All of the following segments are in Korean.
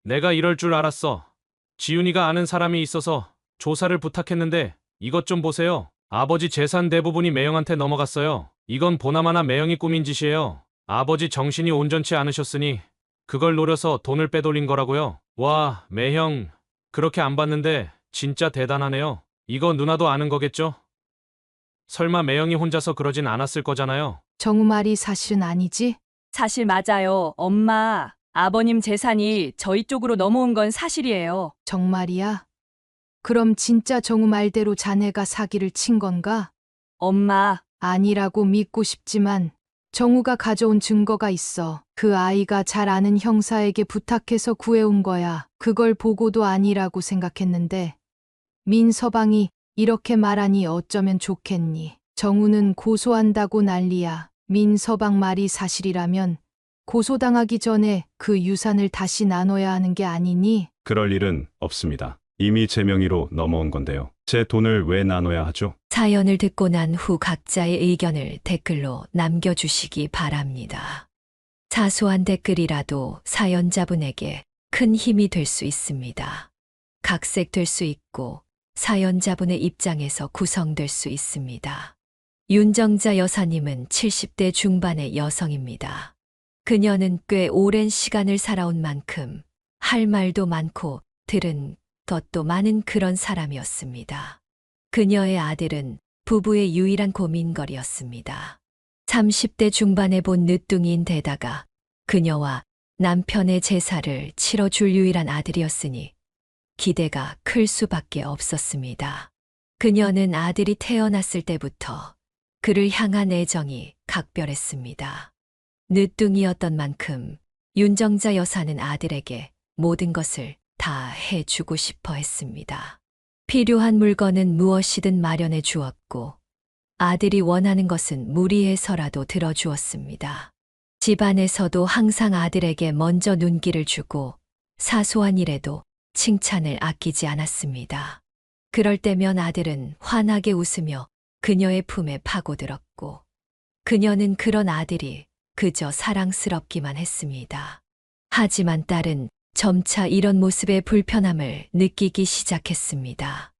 내가 이럴 줄 알았어. 지훈이가 아는 사람이 있어서 조사를 부탁했는데 이것 좀 보세요. 아버지 재산 대부분이 매형한테 넘어갔어요. 이건 보나마나 매형이 꾸민 짓이에요. 아버지 정신이 온전치 않으셨으니 그걸 노려서 돈을 빼돌린 거라고요. 와, 매형, 그렇게 안 봤는데 진짜 대단하네요. 이거 누나도 아는 거겠죠? 설마 매형이 혼자서 그러진 않았을 거잖아요. 정우 말이 사실은 아니지? 사실 맞아요. 엄마, 아버님 재산이 저희 쪽으로 넘어온 건 사실이에요. 정말이야? 그럼 진짜 정우 말대로 자네가 사기를 친 건가? 엄마, 아니라고 믿고 싶지만 정우가 가져온 증거가 있어. 그 아이가 잘 아는 형사에게 부탁해서 구해온 거야. 그걸 보고도 아니라고 생각했는데 민서방이 이렇게 말하니 어쩌면 좋겠니? 정우는 고소한다고 난리야. 민서방 말이 사실이라면 고소당하기 전에 그 유산을 다시 나눠야 하는 게 아니니? 그럴 일은 없습니다. 이미 제 명의로 넘어온 건데요. 제 돈을 왜 나눠야 하죠? 사연을 듣고 난 후 각자의 의견을 댓글로 남겨주시기 바랍니다. 사소한 댓글이라도 사연자분에게 큰 힘이 될 수 있습니다. 각색될 수 있고 사연자분의 입장에서 구성될 수 있습니다. 윤정자 여사님은 70대 중반의 여성입니다. 그녀는 꽤 오랜 시간을 살아온 만큼 할 말도 많고 들은 것도 많은 그런 사람이었습니다. 그녀의 아들은 부부의 유일한 고민거리였습니다. 30대 중반에 본 늦둥이인 데다가 그녀와 남편의 제사를 치러줄 유일한 아들이었으니 기대가 클 수밖에 없었습니다. 그녀는 아들이 태어났을 때부터 그를 향한 애정이 각별했습니다. 늦둥이였던 만큼 윤정자 여사는 아들에게 모든 것을 다 해주고 싶어 했습니다. 필요한 물건은 무엇이든 마련해 주었고 아들이 원하는 것은 무리해서라도 들어주었습니다. 집안에서도 항상 아들에게 먼저 눈길을 주고 사소한 일에도 칭찬을 아끼지 않았습니다. 그럴 때면 아들은 환하게 웃으며 그녀의 품에 파고들었고 그녀는 그런 아들이 그저 사랑스럽기만 했습니다. 하지만 딸은 점차 이런 모습의 불편함을 느끼기 시작했습니다.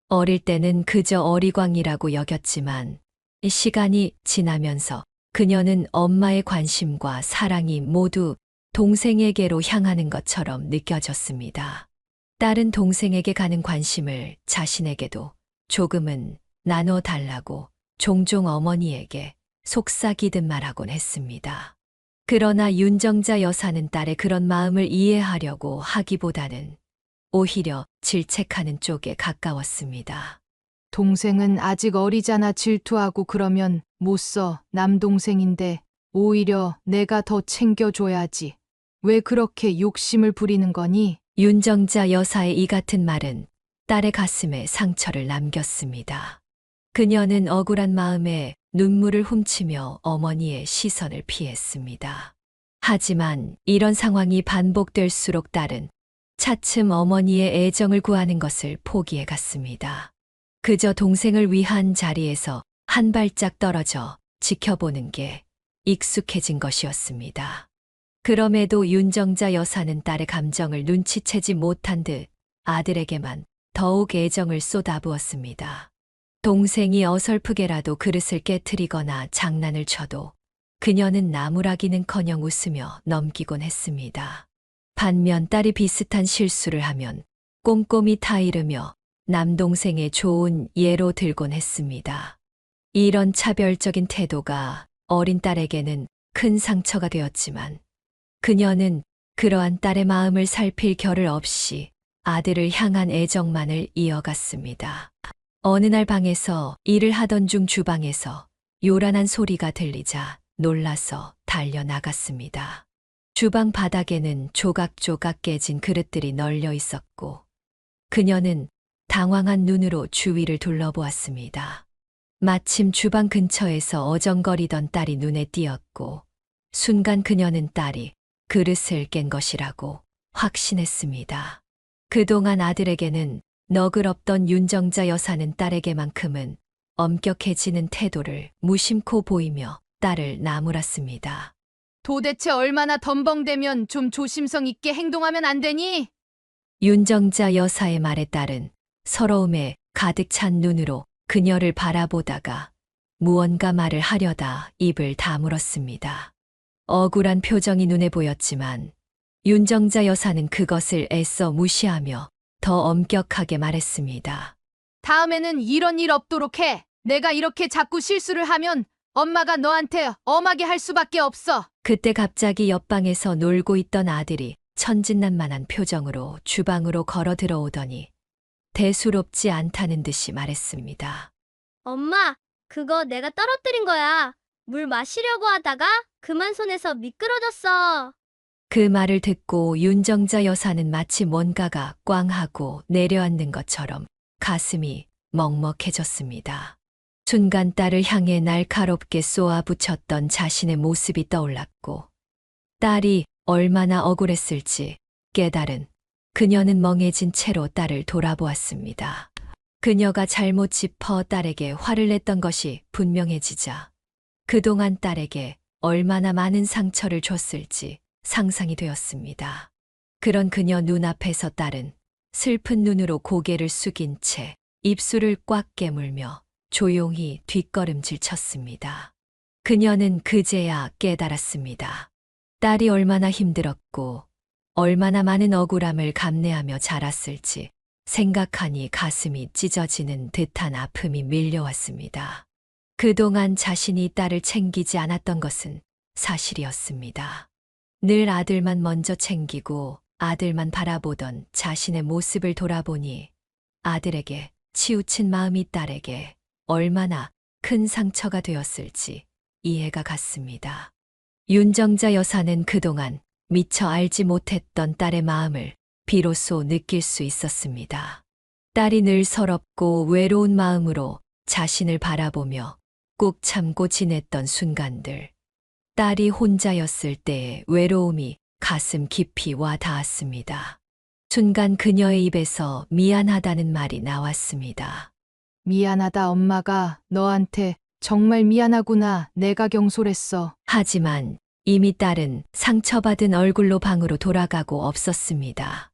어릴 때는 그저 어리광이라고 여겼지만 시간이 지나면서 그녀는 엄마의 관심과 사랑이 모두 동생에게로 향하는 것처럼 느껴졌습니다. 딸은 동생에게 가는 관심을 자신에게도 조금은 나눠달라고 종종 어머니에게 속삭이듯 말하곤 했습니다. 그러나 윤정자 여사는 딸의 그런 마음을 이해하려고 하기보다는 오히려 질책하는 쪽에 가까웠습니다. 동생은 아직 어리잖아. 질투하고 그러면 못 써. 남동생인데 오히려 내가 더 챙겨줘야지. 왜 그렇게 욕심을 부리는 거니? 윤정자 여사의 이 같은 말은 딸의 가슴에 상처를 남겼습니다. 그녀는 억울한 마음에 눈물을 훔치며 어머니의 시선을 피했습니다. 하지만 이런 상황이 반복될수록 딸은 차츰 어머니의 애정을 구하는 것을 포기해 갔습니다. 그저 동생을 위한 자리에서 한 발짝 떨어져 지켜보는 게 익숙해진 것이었습니다. 그럼에도 윤정자 여사는 딸의 감정을 눈치채지 못한 듯 아들에게만 더욱 애정을 쏟아부었습니다. 동생이 어설프게라도 그릇을 깨트리거나 장난을 쳐도 그녀는 나무라기는커녕 웃으며 넘기곤 했습니다. 반면 딸이 비슷한 실수를 하면 꼼꼼히 타이르며 남동생의 좋은 예로 들곤 했습니다. 이런 차별적인 태도가 어린 딸에게는 큰 상처가 되었지만 그녀는 그러한 딸의 마음을 살필 겨를 없이 아들을 향한 애정만을 이어갔습니다. 어느 날 방에서 일을 하던 중 주방에서 요란한 소리가 들리자 놀라서 달려나갔습니다. 주방 바닥에는 조각조각 깨진 그릇들이 널려 있었고 그녀는 당황한 눈으로 주위를 둘러보았습니다. 마침 주방 근처에서 어정거리던 딸이 눈에 띄었고 순간 그녀는 딸이 그릇을 깬 것이라고 확신했습니다. 그동안 아들에게는 너그럽던 윤정자 여사는 딸에게만큼은 엄격해지는 태도를 무심코 보이며 딸을 나무랐습니다. 도대체 얼마나 덤벙대면 좀 조심성 있게 행동하면 안 되니? 윤정자 여사의 말에 따른 서러움에 가득 찬 눈으로 그녀를 바라보다가 무언가 말을 하려다 입을 다물었습니다. 억울한 표정이 눈에 보였지만 윤정자 여사는 그것을 애써 무시하며 더 엄격하게 말했습니다. 다음에는 이런 일 없도록 해. 내가 이렇게 자꾸 실수를 하면 엄마가 너한테 엄하게 할 수밖에 없어. 그때 갑자기 옆방에서 놀고 있던 아들이 천진난만한 표정으로 주방으로 걸어 들어오더니 대수롭지 않다는 듯이 말했습니다. 엄마, 그거 내가 떨어뜨린 거야. 물 마시려고 하다가 그만 손에서 미끄러졌어. 그 말을 듣고 윤정자 여사는 마치 뭔가가 꽝 하고 내려앉는 것처럼 가슴이 먹먹해졌습니다. 순간 딸을 향해 날카롭게 쏘아붙였던 자신의 모습이 떠올랐고 딸이 얼마나 억울했을지 깨달은 그녀는 멍해진 채로 딸을 돌아보았습니다. 그녀가 잘못 짚어 딸에게 화를 냈던 것이 분명해지자 그동안 딸에게 얼마나 많은 상처를 줬을지 상상이 되었습니다. 그런 그녀 눈앞에서 딸은 슬픈 눈으로 고개를 숙인 채 입술을 꽉 깨물며 조용히 뒷걸음질 쳤습니다. 그녀는 그제야 깨달았습니다. 딸이 얼마나 힘들었고 얼마나 많은 억울함을 감내하며 자랐을지 생각하니 가슴이 찢어지는 듯한 아픔이 밀려왔습니다. 그동안 자신이 딸을 챙기지 않았던 것은 사실이었습니다. 늘 아들만 먼저 챙기고 아들만 바라보던 자신의 모습을 돌아보니 아들에게 치우친 마음이 딸에게 얼마나 큰 상처가 되었을지 이해가 갔습니다. 윤정자 여사는 그동안 미처 알지 못했던 딸의 마음을 비로소 느낄 수 있었습니다. 딸이 늘 서럽고 외로운 마음으로 자신을 바라보며 꾹 참고 지냈던 순간들. 딸이 혼자였을 때의 외로움이 가슴 깊이 와 닿았습니다. 순간 그녀의 입에서 미안하다는 말이 나왔습니다. 미안하다 엄마가 너한테 정말 미안하구나. 내가 경솔했어. 하지만 이미 딸은 상처받은 얼굴로 방으로 돌아가고 없었습니다.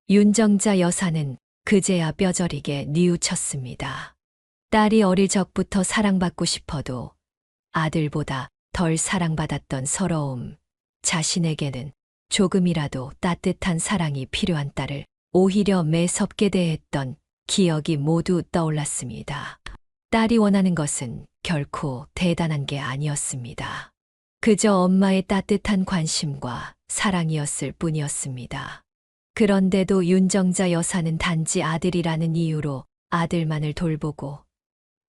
윤정자 여사는 그제야 뼈저리게 뉘우쳤습니다. 딸이 어릴 적부터 사랑받고 싶어도 아들보다 덜 사랑받았던 서러움, 자신에게는 조금이라도 따뜻한 사랑이 필요한 딸을 오히려 매섭게 대했던 기억이 모두 떠올랐습니다. 딸이 원하는 것은 결코 대단한 게 아니었습니다. 그저 엄마의 따뜻한 관심과 사랑이었을 뿐이었습니다. 그런데도 윤정자 여사는 단지 아들이라는 이유로 아들만을 돌보고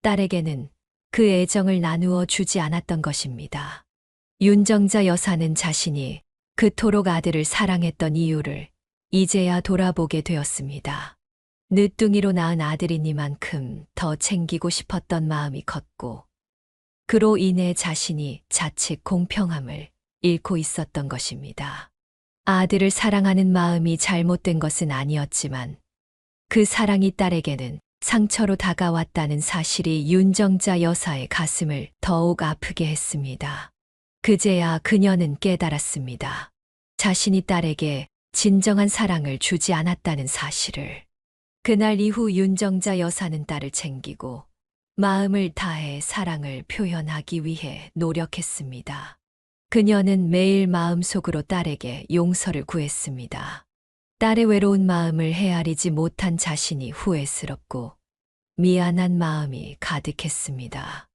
딸에게는 그 애정을 나누어 주지 않았던 것입니다. 윤정자 여사는 자신이 그토록 아들을 사랑했던 이유를 이제야 돌아보게 되었습니다. 늦둥이로 낳은 아들이니만큼 더 챙기고 싶었던 마음이 컸고 그로 인해 자신이 자칫 공평함을 잃고 있었던 것입니다. 아들을 사랑하는 마음이 잘못된 것은 아니었지만 그 사랑이 딸에게는 상처로 다가왔다는 사실이 윤정자 여사의 가슴을 더욱 아프게 했습니다. 그제야 그녀는 깨달았습니다. 자신이 딸에게 진정한 사랑을 주지 않았다는 사실을. 그날 이후 윤정자 여사는 딸을 챙기고 마음을 다해 사랑을 표현하기 위해 노력했습니다. 그녀는 매일 마음속으로 딸에게 용서를 구했습니다. 딸의 외로운 마음을 헤아리지 못한 자신이 후회스럽고 미안한 마음이 가득했습니다.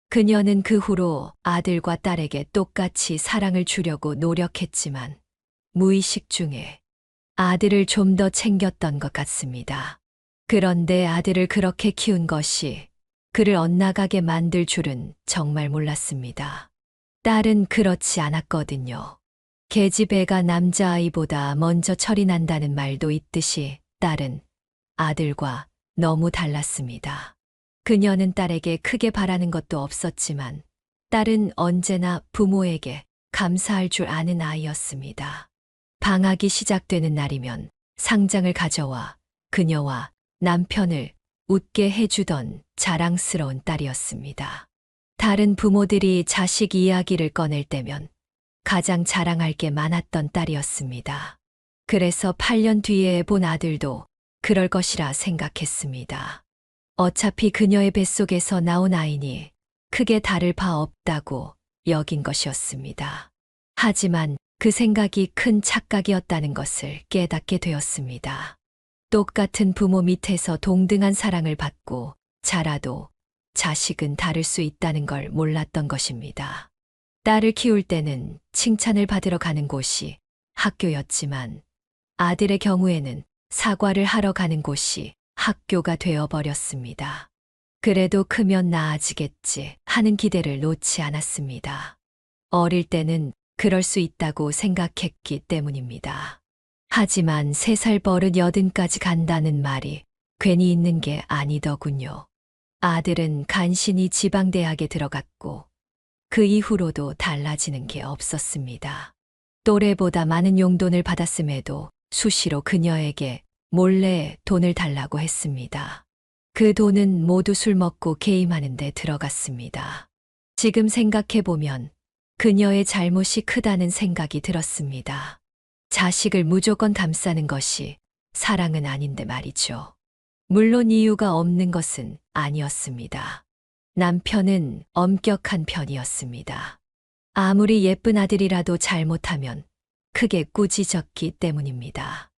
그녀는 그 후로 아들과 딸에게 똑같이 사랑을 주려고 노력했지만 무의식 중에 아들을 좀 더 챙겼던 것 같습니다. 그런데 아들을 그렇게 키운 것이 그를 엇나가게 만들 줄은 정말 몰랐습니다. 딸은 그렇지 않았거든요. 계집애가 남자아이보다 먼저 철이 난다는 말도 있듯이 딸은 아들과 너무 달랐습니다. 그녀는 딸에게 크게 바라는 것도 없었지만 딸은 언제나 부모에게 감사할 줄 아는 아이였습니다. 방학이 시작되는 날이면 상장을 가져와 그녀와 남편을 웃게 해주던 자랑스러운 딸이었습니다. 다른 부모들이 자식 이야기를 꺼낼 때면 가장 자랑할 게 많았던 딸이었습니다. 그래서 8년 뒤에 본 아들도 그럴 것이라 생각했습니다. 어차피 그녀의 뱃속에서 나온 아이니 크게 다를 바 없다고 여긴 것이었습니다. 하지만 그 생각이 큰 착각이었다는 것을 깨닫게 되었습니다. 똑같은 부모 밑에서 동등한 사랑을 받고 자라도 자식은 다를 수 있다는 걸 몰랐던 것입니다. 딸을 키울 때는 칭찬을 받으러 가는 곳이 학교였지만 아들의 경우에는 사과를 하러 가는 곳이 학교가 되어버렸습니다. 그래도 크면 나아지겠지 하는 기대를 놓지 않았습니다. 어릴 때는 그럴 수 있다고 생각했기 때문입니다. 하지만 3살 버릇 80까지 간다는 말이 괜히 있는 게 아니더군요. 아들은 간신히 지방대학에 들어갔고 그 이후로도 달라지는 게 없었습니다. 또래보다 많은 용돈을 받았음에도 수시로 그녀에게 몰래 돈을 달라고 했습니다. 그 돈은 모두 술 먹고 게임하는 데 들어갔습니다. 지금 생각해보면 그녀의 잘못이 크다는 생각이 들었습니다. 자식을 무조건 감싸는 것이 사랑은 아닌데 말이죠. 물론 이유가 없는 것은 아니었습니다. 남편은 엄격한 편이었습니다. 아무리 예쁜 아들이라도 잘못하면 크게 꾸짖었기 때문입니다.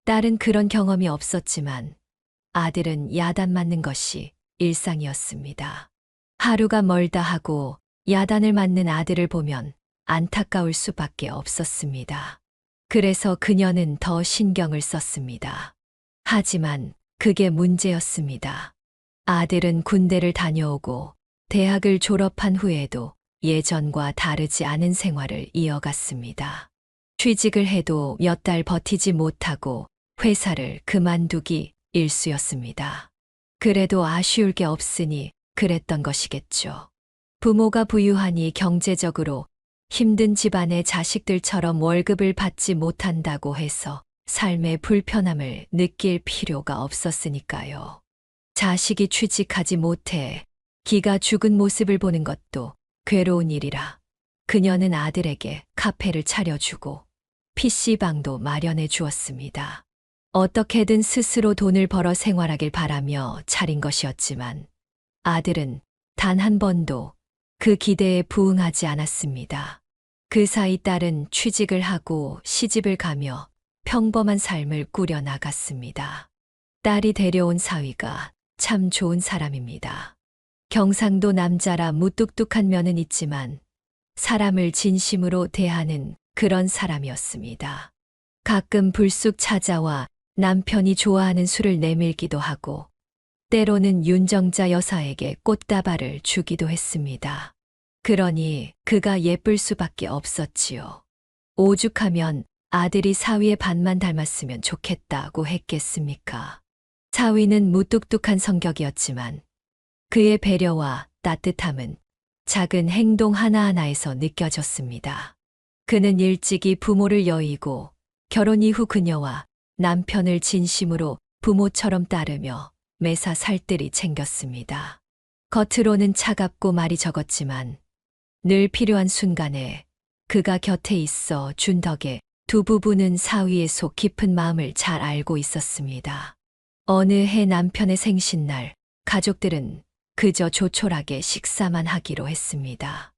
딸은 그런 경험이 없었지만 아들은 야단 맞는 것이 일상이었습니다. 하루가 멀다 하고 야단을 맞는 아들을 보면 안타까울 수밖에 없었습니다. 그래서 그녀는 더 신경을 썼습니다. 하지만 그게 문제였습니다. 아들은 군대를 다녀오고 대학을 졸업한 후에도 예전과 다르지 않은 생활을 이어갔습니다. 취직을 해도 몇 달 버티지 못하고 회사를 그만두기 일쑤였습니다. 그래도 아쉬울 게 없으니 그랬던 것이겠죠. 부모가 부유하니 경제적으로 힘든 집안의 자식들처럼 월급을 받지 못한다고 해서 삶의 불편함을 느낄 필요가 없었으니까요. 자식이 취직하지 못해 기가 죽은 모습을 보는 것도 괴로운 일이라 그녀는 아들에게 카페를 차려주고 PC방도 마련해 주었습니다. 어떻게든 스스로 돈을 벌어 생활하길 바라며 차린 것이었지만 아들은 단 한 번도 그 기대에 부응하지 않았습니다. 그 사이 딸은 취직을 하고 시집을 가며 평범한 삶을 꾸려 나갔습니다. 딸이 데려온 사위가 참 좋은 사람입니다. 경상도 남자라 무뚝뚝한 면은 있지만 사람을 진심으로 대하는 그런 사람이었습니다. 가끔 불쑥 찾아와 남편이 좋아하는 술을 내밀기도 하고 때로는 윤정자 여사에게 꽃다발을 주기도 했습니다. 그러니 그가 예쁠 수밖에 없었지요. 오죽하면 아들이 사위의 반만 닮았으면 좋겠다고 했겠습니까? 사위는 무뚝뚝한 성격이었지만 그의 배려와 따뜻함은 작은 행동 하나하나에서 느껴졌습니다. 그는 일찍이 부모를 여의고 결혼 이후 그녀와 남편을 진심으로 부모처럼 따르며 매사 살뜰히 챙겼습니다. 겉으로는 차갑고 말이 적었지만 늘 필요한 순간에 그가 곁에 있어 준 덕에 두 부부는 사위의 속 깊은 마음을 잘 알고 있었습니다. 어느 해 남편의 생신날 가족들은 그저 조촐하게 식사만 하기로 했습니다.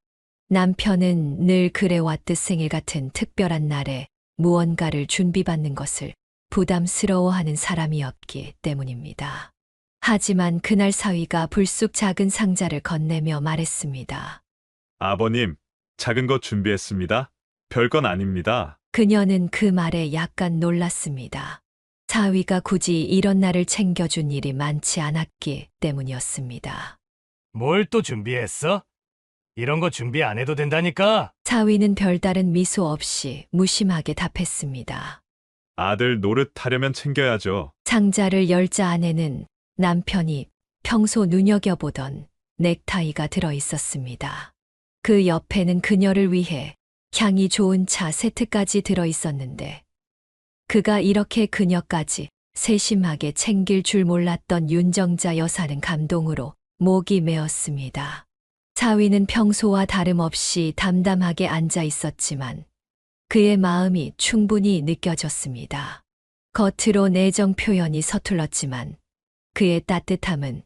남편은 늘 그래왔듯 생일 같은 특별한 날에 무언가를 준비받는 것을 부담스러워하는 사람이었기 때문입니다. 하지만 그날 사위가 불쑥 작은 상자를 건네며 말했습니다. 아버님, 작은 거 준비했습니다. 별건 아닙니다. 그녀는 그 말에 약간 놀랐습니다. 사위가 굳이 이런 날을 챙겨준 일이 많지 않았기 때문이었습니다. 뭘 또 준비했어? 이런 거 준비 안 해도 된다니까. 사위는 별다른 미소 없이 무심하게 답했습니다. 아들 노릇 하려면 챙겨야죠. 상자를 열자 안에는 남편이 평소 눈여겨보던 넥타이가 들어 있었습니다. 그 옆에는 그녀를 위해 향이 좋은 차 세트까지 들어 있었는데 그가 이렇게 그녀까지 세심하게 챙길 줄 몰랐던 윤정자 여사는 감동으로 목이 메었습니다. 사위는 평소와 다름없이 담담하게 앉아 있었지만 그의 마음이 충분히 느껴졌습니다. 겉으로 내정 표현이 서툴렀지만 그의 따뜻함은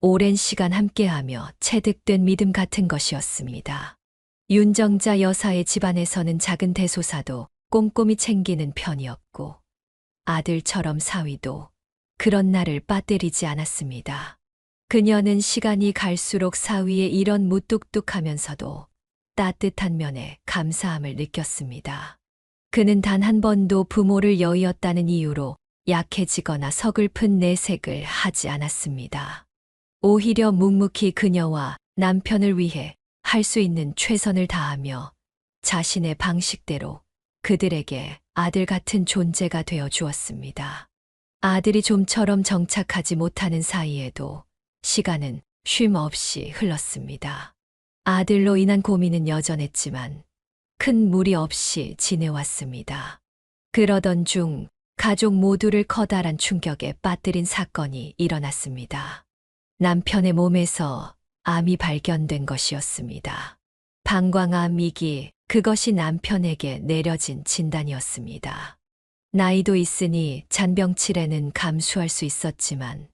오랜 시간 함께하며 체득된 믿음 같은 것이었습니다. 윤정자 여사의 집안에서는 작은 대소사도 꼼꼼히 챙기는 편이었고 아들처럼 사위도 그런 날을 빠뜨리지 않았습니다. 그녀는 시간이 갈수록 사위의 이런 무뚝뚝하면서도 따뜻한 면에 감사함을 느꼈습니다. 그는 단 한 번도 부모를 여의었다는 이유로 약해지거나 서글픈 내색을 하지 않았습니다. 오히려 묵묵히 그녀와 남편을 위해 할 수 있는 최선을 다하며 자신의 방식대로 그들에게 아들 같은 존재가 되어 주었습니다. 아들이 좀처럼 정착하지 못하는 사이에도 시간은 쉼 없이 흘렀습니다. 아들로 인한 고민은 여전했지만 큰 무리 없이 지내왔습니다. 그러던 중 가족 모두를 커다란 충격에 빠뜨린 사건이 일어났습니다. 남편의 몸에서 암이 발견된 것이었습니다. 방광암 2기, 그것이 남편에게 내려진 진단이었습니다. 나이도 있으니 잔병치레는 감수할 수 있었지만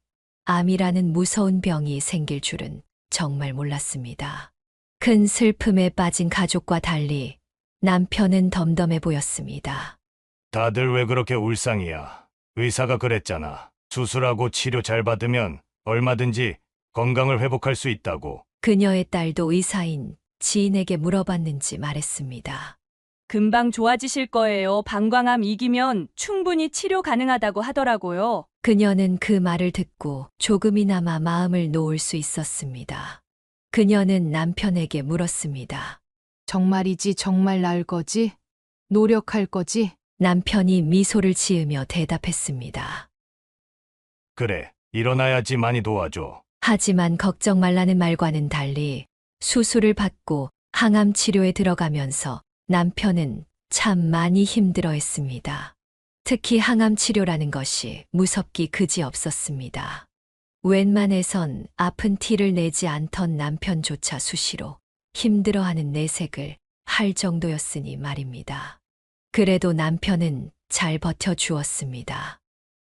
암이라는 무서운 병이 생길 줄은 정말 몰랐습니다. 큰 슬픔에 빠진 가족과 달리 남편은 덤덤해 보였습니다. 다들 왜 그렇게 울상이야? 의사가 그랬잖아. 수술하고 치료 잘 받으면 얼마든지 건강을 회복할 수 있다고. 그녀의 딸도 의사인 지인에게 물어봤는지 말했습니다. 금방 좋아지실 거예요. 방광암 이기면 충분히 치료 가능하다고 하더라고요. 그녀는 그 말을 듣고 조금이나마 마음을 놓을 수 있었습니다. 그녀는 남편에게 물었습니다. 정말이지 정말 날 거지? 노력할 거지? 남편이 미소를 지으며 대답했습니다. 그래, 일어나야지 많이 도와줘. 하지만 걱정 말라는 말과는 달리 수술을 받고 항암 치료에 들어가면서 남편은 참 많이 힘들어 했습니다. 특히 항암 치료라는 것이 무섭기 그지없었습니다. 웬만해선 아픈 티를 내지 않던 남편조차 수시로 힘들어하는 내색을 할 정도였으니 말입니다. 그래도 남편은 잘 버텨주었습니다.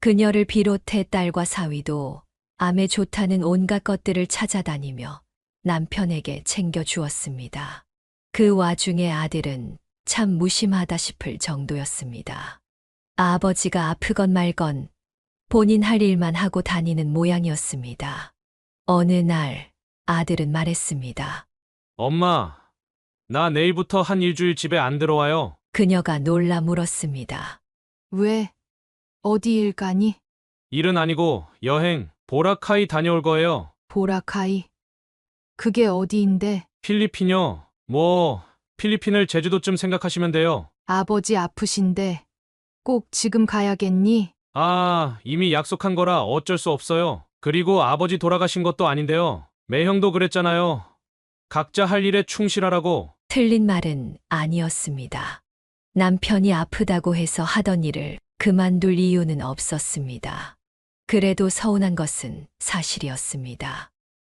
그녀를 비롯해 딸과 사위도 암에 좋다는 온갖 것들을 찾아다니며 남편에게 챙겨주었습니다. 그 와중에 아들은 참 무심하다 싶을 정도였습니다. 아버지가 아프건 말건 본인 할 일만 하고 다니는 모양이었습니다. 어느 날 아들은 말했습니다. 엄마, 나 내일부터 한 일주일 집에 안 들어와요. 그녀가 놀라 물었습니다. 왜? 어디 일 가니? 일은 아니고 여행, 보라카이 다녀올 거예요. 보라카이. 그게 어디인데? 필리핀요. 필리핀을 제주도쯤 생각하시면 돼요. 아버지 아프신데 꼭 지금 가야겠니? 이미 약속한 거라 어쩔 수 없어요. 그리고 아버지 돌아가신 것도 아닌데요. 매형도 그랬잖아요. 각자 할 일에 충실하라고. 틀린 말은 아니었습니다. 남편이 아프다고 해서 하던 일을 그만둘 이유는 없었습니다. 그래도 서운한 것은 사실이었습니다.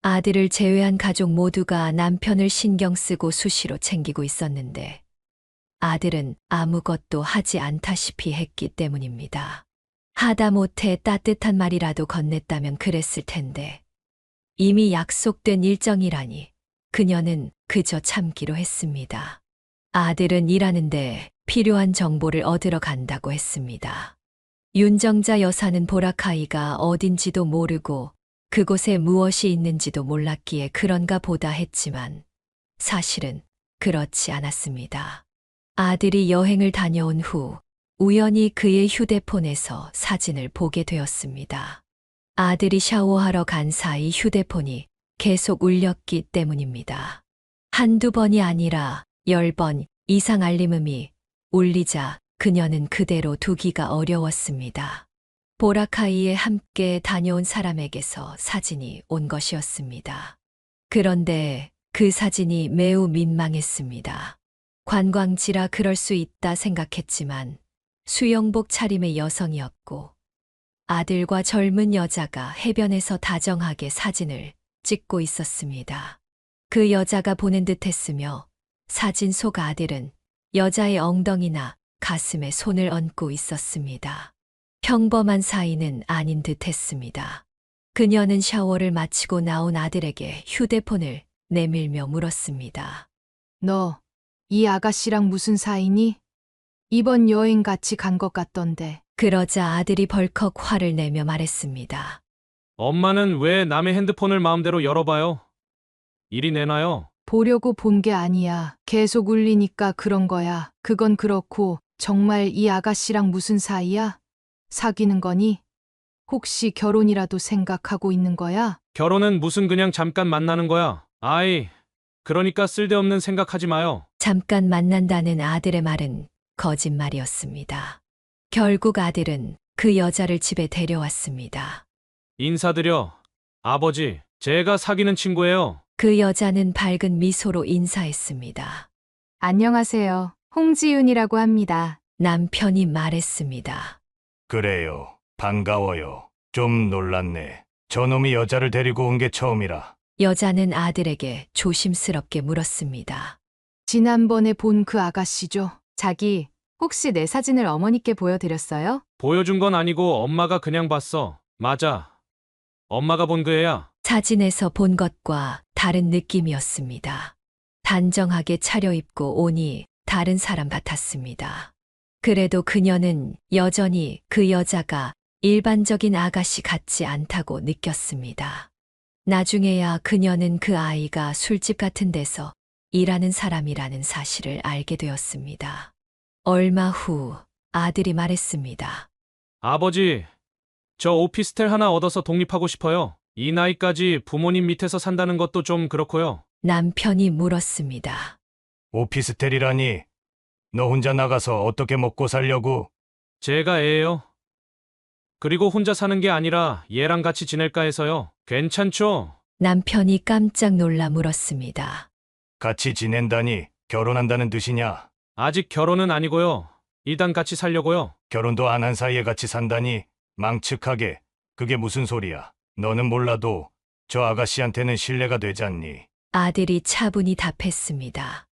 아들을 제외한 가족 모두가 남편을 신경 쓰고 수시로 챙기고 있었는데 아들은 아무것도 하지 않다시피 했기 때문입니다. 하다못해 따뜻한 말이라도 건넸다면 그랬을 텐데 이미 약속된 일정이라니 그녀는 그저 참기로 했습니다. 아들은 일하는데 필요한 정보를 얻으러 간다고 했습니다. 윤정자 여사는 보라카이가 어딘지도 모르고 그곳에 무엇이 있는지도 몰랐기에 그런가 보다 했지만 사실은 그렇지 않았습니다. 아들이 여행을 다녀온 후 우연히 그의 휴대폰에서 사진을 보게 되었습니다. 아들이 샤워하러 간 사이 휴대폰이 계속 울렸기 때문입니다. 한두 번이 아니라 10번 이상 알림음이 울리자 그녀는 그대로 두기가 어려웠습니다. 보라카이에 함께 다녀온 사람에게서 사진이 온 것이었습니다. 그런데 그 사진이 매우 민망했습니다. 관광지라 그럴 수 있다 생각했지만 수영복 차림의 여성이었고 아들과 젊은 여자가 해변에서 다정하게 사진을 찍고 있었습니다. 그 여자가 보낸 듯 했으며 사진 속 아들은 여자의 엉덩이나 가슴에 손을 얹고 있었습니다. 평범한 사이는 아닌 듯 했습니다. 그녀는 샤워를 마치고 나온 아들에게 휴대폰을 내밀며 물었습니다. 너, 이 아가씨랑 무슨 사이니? 이번 여행 같이 간 것 같던데. 그러자 아들이 벌컥 화를 내며 말했습니다. 엄마는 왜 남의 핸드폰을 마음대로 열어봐요? 이리 내놔요. 보려고 본 게 아니야. 계속 울리니까 그런 거야. 그건 그렇고, 정말 이 아가씨랑 무슨 사이야? 사귀는 거니? 혹시 결혼이라도 생각하고 있는 거야? 결혼은 무슨 그냥 잠깐 만나는 거야. 아이, 그러니까 쓸데없는 생각하지 마요. 잠깐 만난다는 아들의 말은 거짓말이었습니다. 결국 아들은 그 여자를 집에 데려왔습니다. 인사드려. 아버지, 제가 사귀는 친구예요. 그 여자는 밝은 미소로 인사했습니다. 안녕하세요. 홍지윤이라고 합니다. 남편이 말했습니다. 그래요. 반가워요. 좀 놀랐네. 저놈이 여자를 데리고 온 게 처음이라. 여자는 아들에게 조심스럽게 물었습니다. 지난번에 본 그 아가씨죠? 자기, 혹시 내 사진을 어머니께 보여드렸어요? 보여준 건 아니고 엄마가 그냥 봤어. 맞아. 엄마가 본 그 애야. 사진에서 본 것과 다른 느낌이었습니다. 단정하게 차려입고 오니 다른 사람 같았습니다. 그래도 그녀는 여전히 그 여자가 일반적인 아가씨 같지 않다고 느꼈습니다. 나중에야 그녀는 그 아이가 술집 같은 데서 일하는 사람이라는 사실을 알게 되었습니다. 얼마 후 아들이 말했습니다. 아버지, 저 오피스텔 하나 얻어서 독립하고 싶어요. 이 나이까지 부모님 밑에서 산다는 것도 좀 그렇고요. 남편이 물었습니다. 오피스텔이라니. 너 혼자 나가서 어떻게 먹고 살려고? 제가 애예요. 그리고 혼자 사는 게 아니라 얘랑 같이 지낼까 해서요. 괜찮죠? 남편이 깜짝 놀라 물었습니다. 같이 지낸다니 결혼한다는 뜻이냐? 아직 결혼은 아니고요. 일단 같이 살려고요. 결혼도 안 한 사이에 같이 산다니 망측하게. 그게 무슨 소리야? 너는 몰라도 저 아가씨한테는 신뢰가 되잖니. 아들이 차분히 답했습니다.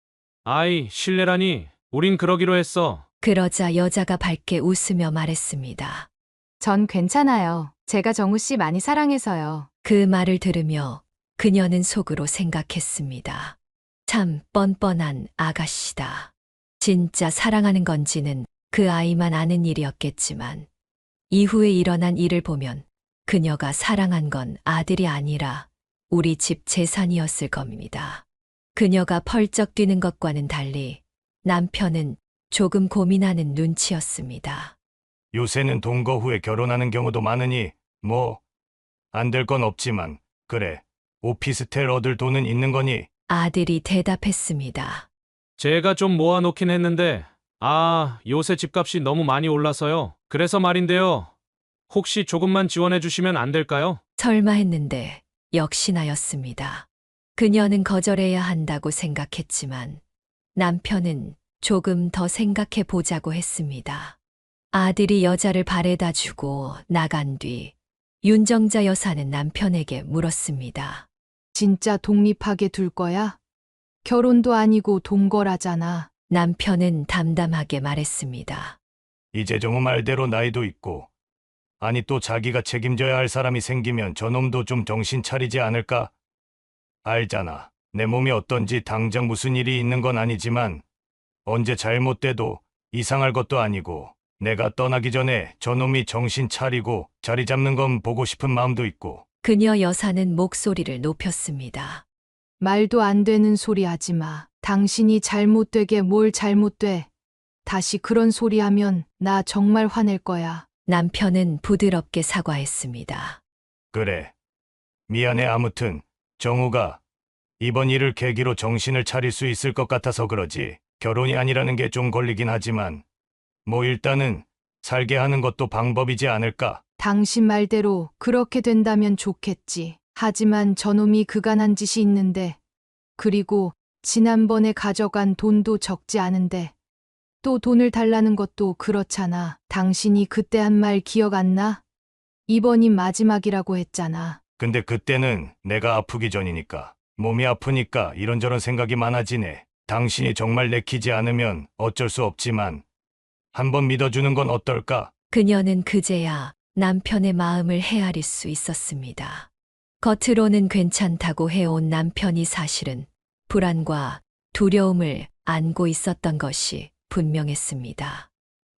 아이, 실례라니. 우린 그러기로 했어. 그러자 여자가 밝게 웃으며 말했습니다. 전 괜찮아요. 제가 정우 씨 많이 사랑해서요. 그 말을 들으며 그녀는 속으로 생각했습니다. 참 뻔뻔한 아가씨다. 진짜 사랑하는 건지는 그 아이만 아는 일이었겠지만 이후에 일어난 일을 보면 그녀가 사랑한 건 아들이 아니라 우리 집 재산이었을 겁니다. 그녀가 펄쩍 뛰는 것과는 달리 남편은 조금 고민하는 눈치였습니다. 요새는 동거 후에 결혼하는 경우도 많으니 뭐 안 될 건 없지만 그래. 오피스텔 얻을 돈은 있는 거니? 아들이 대답했습니다. 제가 좀 모아놓긴 했는데, 요새 집값이 너무 많이 올라서요. 그래서 말인데요. 혹시 조금만 지원해 주시면 안 될까요? 설마 했는데 역시나였습니다. 그녀는 거절해야 한다고 생각했지만 남편은 조금 더 생각해 보자고 했습니다. 아들이 여자를 바래다 주고 나간 뒤 윤정자 여사는 남편에게 물었습니다. 진짜 독립하게 둘 거야? 결혼도 아니고 동거라잖아. 남편은 담담하게 말했습니다. 이제 정우 말대로 나이도 있고 아니 또 자기가 책임져야 할 사람이 생기면 저놈도 좀 정신 차리지 않을까? 알잖아. 내 몸이 어떤지 당장 무슨 일이 있는 건 아니지만 언제 잘못돼도 이상할 것도 아니고 내가 떠나기 전에 저놈이 정신 차리고 자리 잡는 건 보고 싶은 마음도 있고. 그녀 여사는 목소리를 높였습니다. 말도 안 되는 소리 하지 마. 당신이 잘못되게 뭘 잘못돼. 다시 그런 소리 하면 나 정말 화낼 거야. 남편은 부드럽게 사과했습니다. 그래. 미안해. 아무튼 정우가 이번 일을 계기로 정신을 차릴 수 있을 것 같아서 그러지. 결혼이 아니라는 게 좀 걸리긴 하지만 뭐 일단은 살게 하는 것도 방법이지 않을까? 당신 말대로 그렇게 된다면 좋겠지. 하지만 저놈이 그간한 짓이 있는데, 그리고 지난번에 가져간 돈도 적지 않은데, 또 돈을 달라는 것도 그렇잖아. 당신이 그때 한 말 기억 안 나? 이번이 마지막이라고 했잖아. 근데 그때는 내가 아프기 전이니까. 몸이 아프니까 이런저런 생각이 많아지네. 당신이 정말 내키지 않으면 어쩔 수 없지만 한번 믿어주는 건 어떨까? 그녀는 그제야 남편의 마음을 헤아릴 수 있었습니다. 겉으로는 괜찮다고 해온 남편이 사실은 불안과 두려움을 안고 있었던 것이 분명했습니다.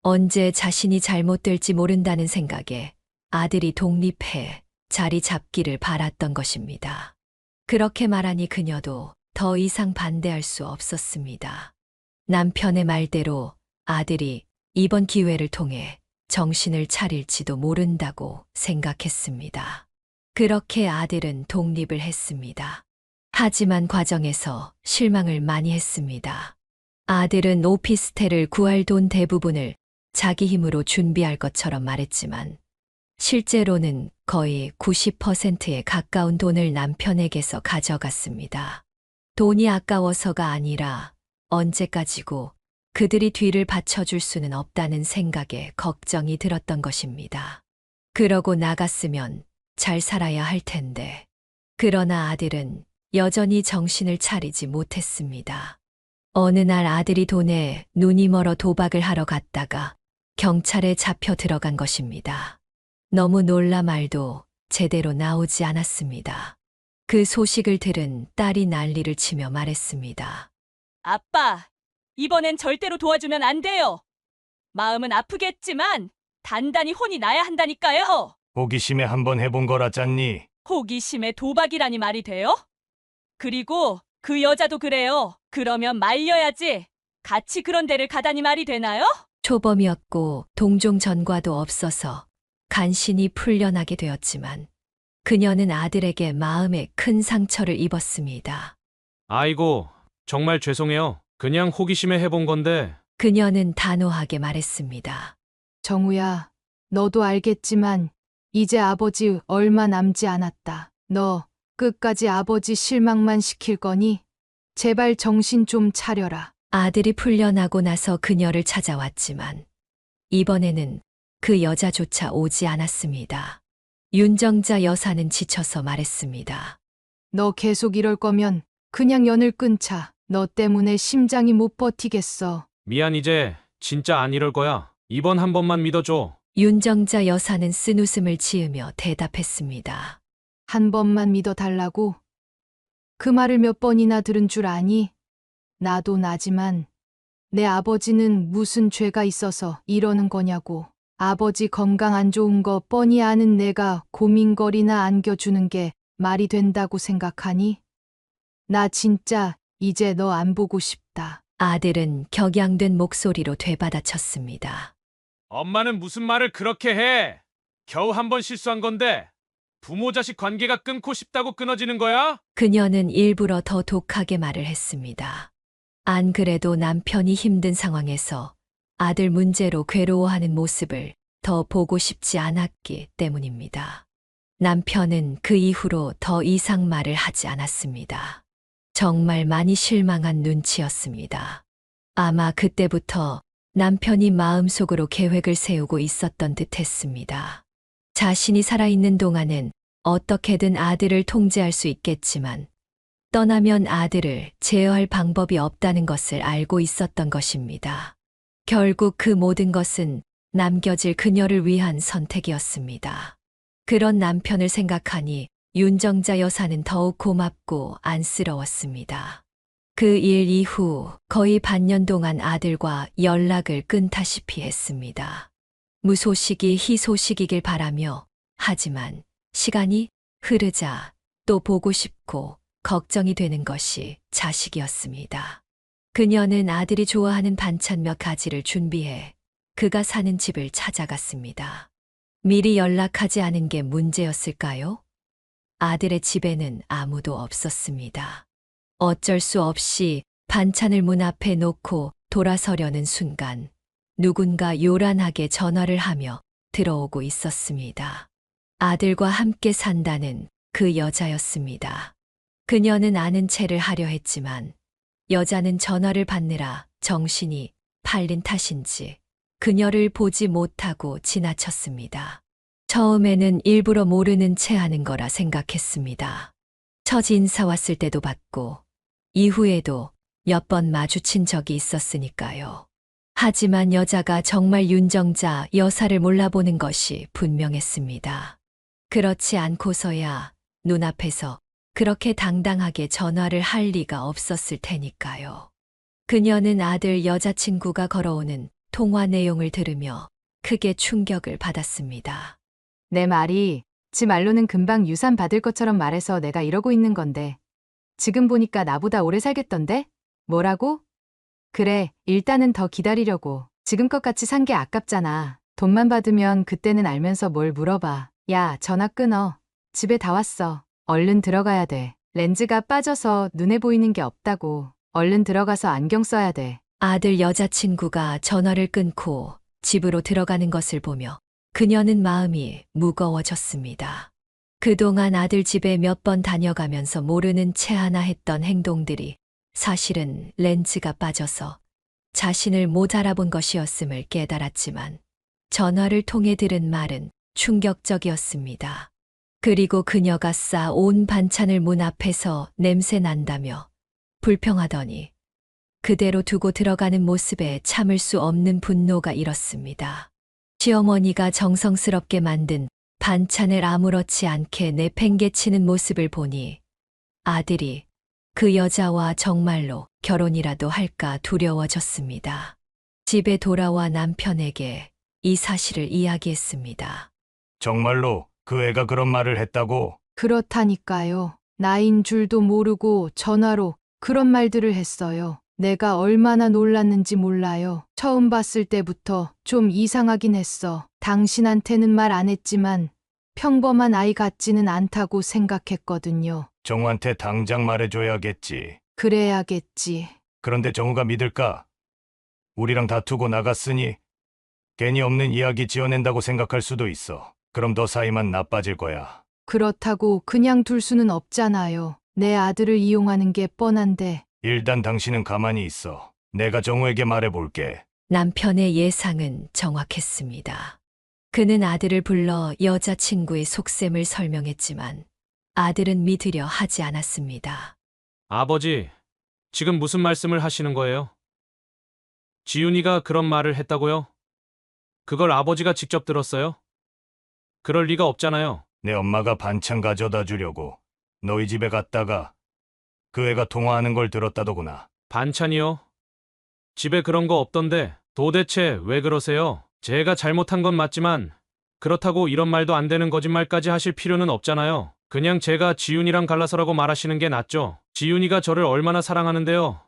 언제 자신이 잘못될지 모른다는 생각에 아들이 독립해 자리 잡기를 바랐던 것입니다. 그렇게 말하니 그녀도 더 이상 반대할 수 없었습니다. 남편의 말대로 아들이 이번 기회를 통해 정신을 차릴지도 모른다고 생각했습니다. 그렇게 아들은 독립을 했습니다. 하지만 과정에서 실망을 많이 했습니다. 아들은 오피스텔을 구할 돈 대부분을 자기 힘으로 준비할 것처럼 말했지만 실제로는 거의 90%에 가까운 돈을 남편에게서 가져갔습니다. 돈이 아까워서가 아니라 언제까지고 그들이 뒤를 받쳐줄 수는 없다는 생각에 걱정이 들었던 것입니다. 그러고 나갔으면 잘 살아야 할 텐데. 그러나 아들은 여전히 정신을 차리지 못했습니다. 어느 날 아들이 돈에 눈이 멀어 도박을 하러 갔다가 경찰에 잡혀 들어간 것입니다. 너무 놀라 말도 제대로 나오지 않았습니다. 그 소식을 들은 딸이 난리를 치며 말했습니다. 아빠, 이번엔 절대로 도와주면 안 돼요. 마음은 아프겠지만 단단히 혼이 나야 한다니까요. 호기심에 한번 해본 거라잖니. 호기심에 도박이라니 말이 돼요? 그리고 그 여자도 그래요. 그러면 말려야지. 같이 그런 데를 가다니 말이 되나요? 초범이었고 동종 전과도 없어서 간신히 풀려나게 되었지만 그녀는 아들에게 마음에 큰 상처를 입었습니다. 아이고, 정말 죄송해요. 그냥 호기심에 해본 건데. 그녀는 단호하게 말했습니다. 정우야, 너도 알겠지만 이제 아버지 얼마 남지 않았다. 너 끝까지 아버지 실망만 시킬 거니? 제발 정신 좀 차려라. 아들이 풀려나고 나서 그녀를 찾아왔지만 이번에는 그 여자조차 오지 않았습니다. 윤정자 여사는 지쳐서 말했습니다. 너 계속 이럴 거면 그냥 연을 끊자. 너 때문에 심장이 못 버티겠어. 미안, 이제 진짜 안 이럴 거야. 이번 한 번만 믿어줘. 윤정자 여사는 쓴웃음을 지으며 대답했습니다. 한 번만 믿어달라고? 그 말을 몇 번이나 들은 줄 아니? 나도 나지만 내 아버지는 무슨 죄가 있어서 이러는 거냐고. 아버지 건강 안 좋은 거 뻔히 아는 내가 고민거리나 안겨주는 게 말이 된다고 생각하니? 나 진짜 이제 너 안 보고 싶다. 아들은 격양된 목소리로 되받아쳤습니다. 엄마는 무슨 말을 그렇게 해? 겨우 한 번 실수한 건데 부모 자식 관계가 끊고 싶다고 끊어지는 거야? 그녀는 일부러 더 독하게 말을 했습니다. 안 그래도 남편이 힘든 상황에서 아들 문제로 괴로워하는 모습을 더 보고 싶지 않았기 때문입니다. 남편은 그 이후로 더 이상 말을 하지 않았습니다. 정말 많이 실망한 눈치였습니다. 아마 그때부터 남편이 마음속으로 계획을 세우고 있었던 듯 했습니다. 자신이 살아있는 동안은 어떻게든 아들을 통제할 수 있겠지만 떠나면 아들을 제어할 방법이 없다는 것을 알고 있었던 것입니다. 결국 그 모든 것은 남겨질 그녀를 위한 선택이었습니다. 그런 남편을 생각하니 윤정자 여사는 더욱 고맙고 안쓰러웠습니다. 그 일 이후 거의 반년 동안 아들과 연락을 끊다시피 했습니다. 무소식이 희소식이길 바라며 하지만 시간이 흐르자 또 보고 싶고 걱정이 되는 것이 자식이었습니다. 그녀는 아들이 좋아하는 반찬 몇 가지를 준비해 그가 사는 집을 찾아갔습니다. 미리 연락하지 않은 게 문제였을까요? 아들의 집에는 아무도 없었습니다. 어쩔 수 없이 반찬을 문 앞에 놓고 돌아서려는 순간 누군가 요란하게 전화를 하며 들어오고 있었습니다. 아들과 함께 산다는 그 여자였습니다. 그녀는 아는 체를 하려 했지만 여자는 전화를 받느라 정신이 팔린 탓인지 그녀를 보지 못하고 지나쳤습니다. 처음에는 일부러 모르는 체 하는 거라 생각했습니다. 첫 인사 왔을 때도 봤고, 이후에도 몇 번 마주친 적이 있었으니까요. 하지만 여자가 정말 윤정자 여사를 몰라보는 것이 분명했습니다. 그렇지 않고서야 눈앞에서 그렇게 당당하게 전화를 할 리가 없었을 테니까요. 그녀는 아들 여자친구가 걸어오는 통화 내용을 들으며 크게 충격을 받았습니다. 내 말이 지 말로는 금방 유산 받을 것처럼 말해서 내가 이러고 있는 건데 지금 보니까 나보다 오래 살겠던데? 뭐라고? 그래, 일단은 더 기다리려고. 지금껏 같이 산 게 아깝잖아. 돈만 받으면 그때는 알면서 뭘 물어봐. 야, 전화 끊어. 집에 다 왔어. 얼른 들어가야 돼. 렌즈가 빠져서 눈에 보이는 게 없다고. 얼른 들어가서 안경 써야 돼. 아들 여자친구가 전화를 끊고 집으로 들어가는 것을 보며 그녀는 마음이 무거워졌습니다. 그동안 아들 집에 몇 번 다녀가면서 모르는 채 하나 했던 행동들이 사실은 렌즈가 빠져서 자신을 못 알아본 것이었음을 깨달았지만 전화를 통해 들은 말은 충격적이었습니다. 그리고 그녀가 싸온 반찬을 문 앞에서 냄새 난다며 불평하더니 그대로 두고 들어가는 모습에 참을 수 없는 분노가 일었습니다. 시어머니가 정성스럽게 만든 반찬을 아무렇지 않게 내팽개치는 모습을 보니 아들이 그 여자와 정말로 결혼이라도 할까 두려워졌습니다. 집에 돌아와 남편에게 이 사실을 이야기했습니다. 정말로 그 애가 그런 말을 했다고? 그렇다니까요. 나인 줄도 모르고 전화로 그런 말들을 했어요. 내가 얼마나 놀랐는지 몰라요. 처음 봤을 때부터 좀 이상하긴 했어. 당신한테는 말 안 했지만 평범한 아이 같지는 않다고 생각했거든요. 정우한테 당장 말해줘야겠지. 그래야겠지. 그런데 정우가 믿을까? 우리랑 다투고 나갔으니 괜히 없는 이야기 지어낸다고 생각할 수도 있어. 그럼 너 사이만 나빠질 거야. 그렇다고 그냥 둘 수는 없잖아요. 내 아들을 이용하는 게 뻔한데. 일단 당신은 가만히 있어. 내가 정우에게 말해볼게. 남편의 예상은 정확했습니다. 그는 아들을 불러 여자친구의 속셈을 설명했지만 아들은 믿으려 하지 않았습니다. 아버지, 지금 무슨 말씀을 하시는 거예요? 지윤이가 그런 말을 했다고요? 그걸 아버지가 직접 들었어요? 그럴 리가 없잖아요. 내 엄마가 반찬 가져다 주려고 너희 집에 갔다가 그 애가 통화하는 걸 들었다더구나. 반찬이요? 집에 그런 거 없던데 도대체 왜 그러세요? 제가 잘못한 건 맞지만 그렇다고 이런 말도 안 되는 거짓말까지 하실 필요는 없잖아요. 그냥 제가 지윤이랑 갈라서라고 말하시는 게 낫죠. 지윤이가 저를 얼마나 사랑하는데요.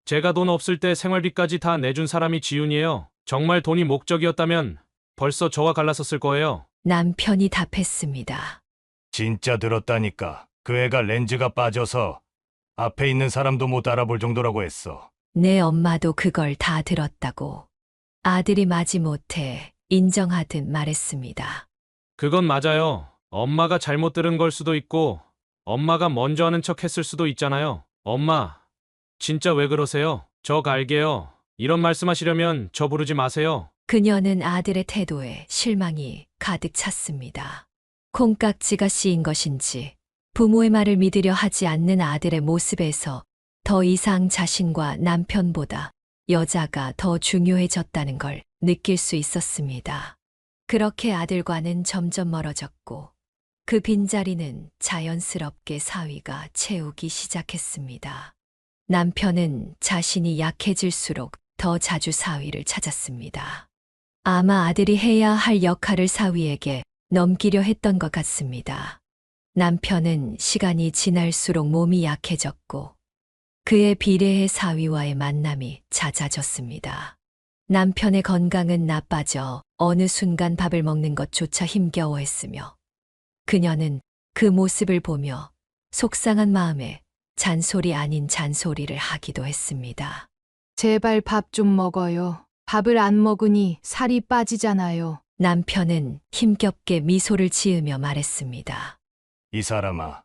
제가 돈 없을 때 생활비까지 다 내준 사람이 지윤이에요. 정말 돈이 목적이었다면 벌써 저와 갈라섰을 거예요. 남편이 답했습니다. 진짜 들었다니까. 그 애가 렌즈가 빠져서 앞에 있는 사람도 못 알아볼 정도라고 했어. 내 엄마도 그걸 다 들었다고 아들이 마지못해 인정하듯 말했습니다. 그건 맞아요. 엄마가 잘못 들은 걸 수도 있고 엄마가 먼저 하는 척 했을 수도 있잖아요. 엄마, 진짜 왜 그러세요? 저 갈게요. 이런 말씀하시려면 저 부르지 마세요. 그녀는 아들의 태도에 실망이 가득 찼습니다. 콩깍지가 씌인 것인지 부모의 말을 믿으려 하지 않는 아들의 모습에서 더 이상 자신과 남편보다 여자가 더 중요해졌다는 걸 느낄 수 있었습니다. 그렇게 아들과는 점점 멀어졌고 그 빈자리는 자연스럽게 사위가 채우기 시작했습니다. 남편은 자신이 약해질수록 더 자주 사위를 찾았습니다. 아마 아들이 해야 할 역할을 사위에게 넘기려 했던 것 같습니다. 남편은 시간이 지날수록 몸이 약해졌고 그에 비례해 사위와의 만남이 잦아졌습니다. 남편의 건강은 나빠져 어느 순간 밥을 먹는 것조차 힘겨워했으며 그녀는 그 모습을 보며 속상한 마음에 잔소리 아닌 잔소리를 하기도 했습니다. 제발 밥 좀 먹어요. 밥을 안 먹으니 살이 빠지잖아요. 남편은 힘겹게 미소를 지으며 말했습니다. 이 사람아,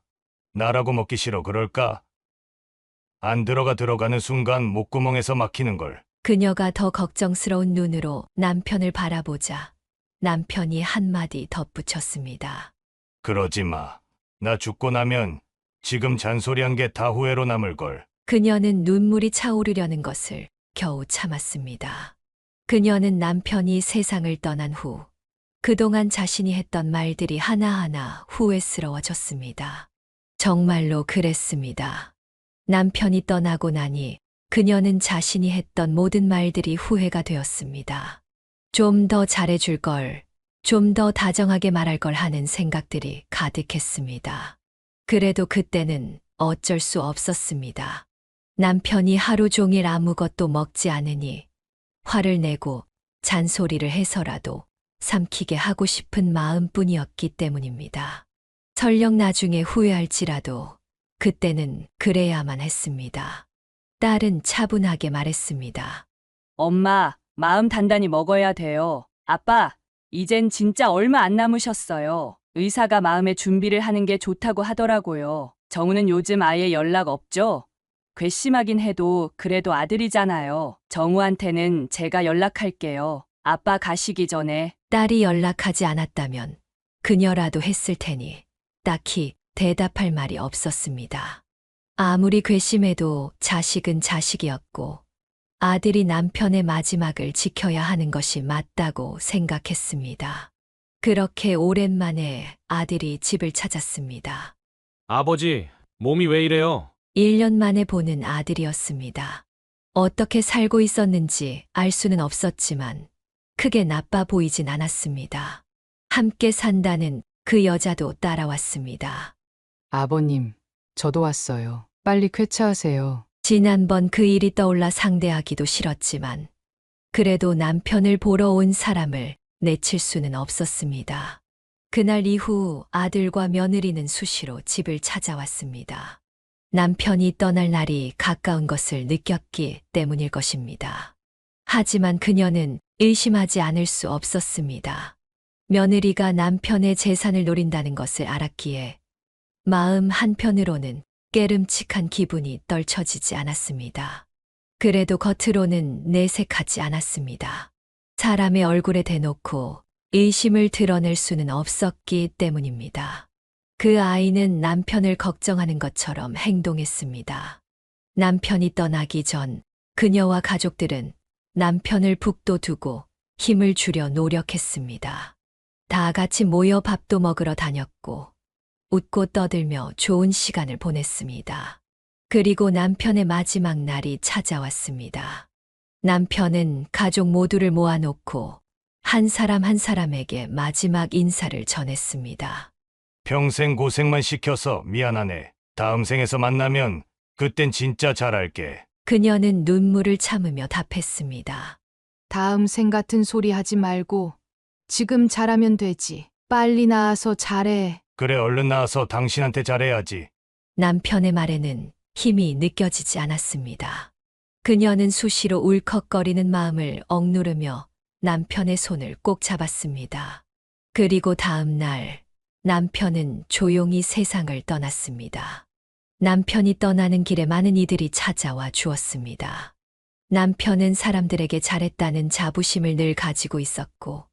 나라고 먹기 싫어 그럴까? 안 들어가는 순간 목구멍에서 막히는 걸. 그녀가 더 걱정스러운 눈으로 남편을 바라보자 남편이 한마디 덧붙였습니다. 그러지 마. 나 죽고 나면 지금 잔소리한 게 다 후회로 남을 걸. 그녀는 눈물이 차오르려는 것을 겨우 참았습니다. 그녀는 남편이 세상을 떠난 후 그동안 자신이 했던 말들이 하나하나 후회스러워졌습니다. 정말로 그랬습니다. 남편이 떠나고 나니 그녀는 자신이 했던 모든 말들이 후회가 되었습니다. 좀 더 잘해줄 걸, 좀 더 다정하게 말할 걸 하는 생각들이 가득했습니다. 그래도 그때는 어쩔 수 없었습니다. 남편이 하루 종일 아무것도 먹지 않으니 화를 내고 잔소리를 해서라도 삼키게 하고 싶은 마음뿐이었기 때문입니다. 설령 나중에 후회할지라도 그때는 그래야만 했습니다. 딸은 차분하게 말했습니다. 엄마, 마음 단단히 먹어야 돼요. 아빠, 이젠 진짜 얼마 안 남으셨어요. 의사가 마음의 준비를 하는 게 좋다고 하더라고요. 정우는 요즘 아예 연락 없죠? 괘씸하긴 해도 그래도 아들이잖아요. 정우한테는 제가 연락할게요. 아빠 가시기 전에. 딸이 연락하지 않았다면 그녀라도 했을 테니 딱히 대답할 말이 없었습니다. 아무리 괘씸해도 자식은 자식이었고 아들이 남편의 마지막을 지켜야 하는 것이 맞다고 생각했습니다. 그렇게 오랜만에 아들이 집을 찾았습니다. 아버지, 몸이 왜 이래요? 1년 만에 보는 아들이었습니다. 어떻게 살고 있었는지 알 수는 없었지만 크게 나빠 보이진 않았습니다. 함께 산다는 그 여자도 따라왔습니다. 아버님, 저도 왔어요. 빨리 쾌차하세요. 지난번 그 일이 떠올라 상대하기도 싫었지만 그래도 남편을 보러 온 사람을 내칠 수는 없었습니다. 그날 이후 아들과 며느리는 수시로 집을 찾아왔습니다. 남편이 떠날 날이 가까운 것을 느꼈기 때문일 것입니다. 하지만 그녀는 의심하지 않을 수 없었습니다. 며느리가 남편의 재산을 노린다는 것을 알았기에 마음 한편으로는 깨름칙한 기분이 떨쳐지지 않았습니다. 그래도 겉으로는 내색하지 않았습니다. 사람의 얼굴에 대놓고 의심을 드러낼 수는 없었기 때문입니다. 그 아이는 남편을 걱정하는 것처럼 행동했습니다. 남편이 떠나기 전 그녀와 가족들은 남편을 북돋우고 힘을 주려 노력했습니다. 다 같이 모여 밥도 먹으러 다녔고 웃고 떠들며 좋은 시간을 보냈습니다. 그리고 남편의 마지막 날이 찾아왔습니다. 남편은 가족 모두를 모아놓고 한 사람 한 사람에게 마지막 인사를 전했습니다. 평생 고생만 시켜서 미안하네. 다음 생에서 만나면 그땐 진짜 잘할게. 그녀는 눈물을 참으며 답했습니다. 다음 생 같은 소리 하지 말고 지금 잘하면 되지. 빨리 나와서 잘해. 그래, 얼른 나와서 당신한테 잘해야지. 남편의 말에는 힘이 느껴지지 않았습니다. 그녀는 수시로 울컥거리는 마음을 억누르며 남편의 손을 꼭 잡았습니다. 그리고 다음 날 남편은 조용히 세상을 떠났습니다. 남편이 떠나는 길에 많은 이들이 찾아와 주었습니다. 남편은 사람들에게 잘했다는 자부심을 늘 가지고 있었고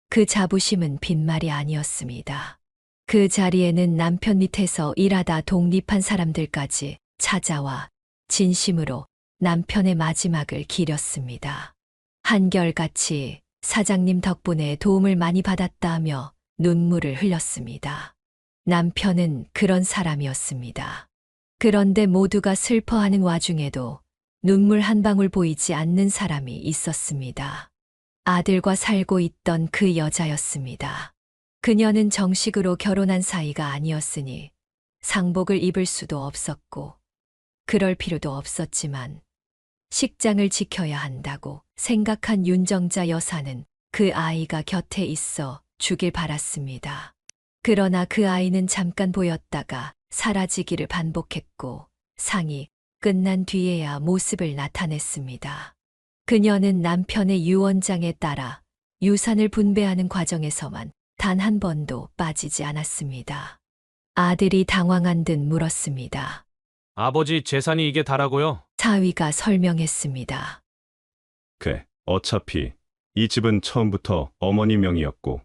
그 자부심은 빈말이 아니었습니다. 그 자리에는 남편 밑에서 일하다 독립한 사람들까지 찾아와 진심으로 남편의 마지막을 기렸습니다. 한결같이 사장님 덕분에 도움을 많이 받았다며 눈물을 흘렸습니다. 남편은 그런 사람이었습니다. 그런데 모두가 슬퍼하는 와중에도 눈물 한 방울 보이지 않는 사람이 있었습니다. 아들과 살고 있던 그 여자였습니다. 그녀는 정식으로 결혼한 사이가 아니었으니 상복을 입을 수도 없었고 그럴 필요도 없었지만 식장을 지켜야 한다고 생각한 윤정자 여사는 그 아이가 곁에 있어 주길 바랐습니다. 그러나 그 아이는 잠깐 보였다가 사라지기를 반복했고 상이 끝난 뒤에야 모습을 나타냈습니다. 그녀는 남편의 유언장에 따라 유산을 분배하는 과정에서만 단 한 번도 빠지지 않았습니다. 아들이 당황한 듯 물었습니다. 아버지 재산이 이게 다라고요? 사위가 설명했습니다. 그래, 어차피 이 집은 처음부터 어머니 명의였고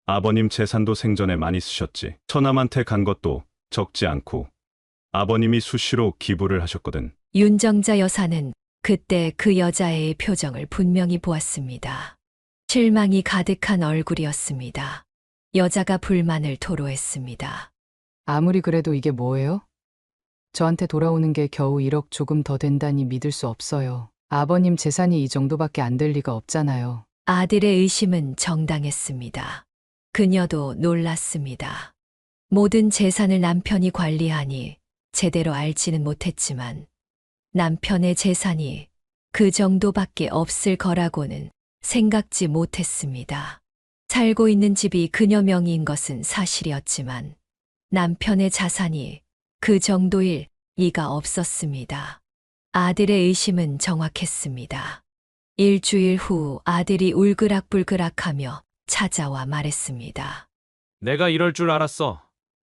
아버님 재산도 생전에 많이 쓰셨지. 처남한테 간 것도 적지 않고 아버님이 수시로 기부를 하셨거든. 윤정자 여사는 그때 그 여자의 표정을 분명히 보았습니다. 실망이 가득한 얼굴이었습니다. 여자가 불만을 토로했습니다. 아무리 그래도 이게 뭐예요? 저한테 돌아오는 게 겨우 1억 조금 더 된다니 믿을 수 없어요. 아버님 재산이 이 정도밖에 안 될 리가 없잖아요. 아들의 의심은 정당했습니다. 그녀도 놀랐습니다. 모든 재산을 남편이 관리하니 제대로 알지는 못했지만 남편의 재산이 그 정도밖에 없을 거라고는 생각지 못했습니다. 살고 있는 집이 그녀 명의인 것은 사실이었지만 남편의 자산이 그 정도일 리가 없었습니다. 아들의 의심은 정확했습니다. 일주일 후 아들이 울그락불그락하며 찾아와 말했습니다. 내가 이럴 줄 알았어.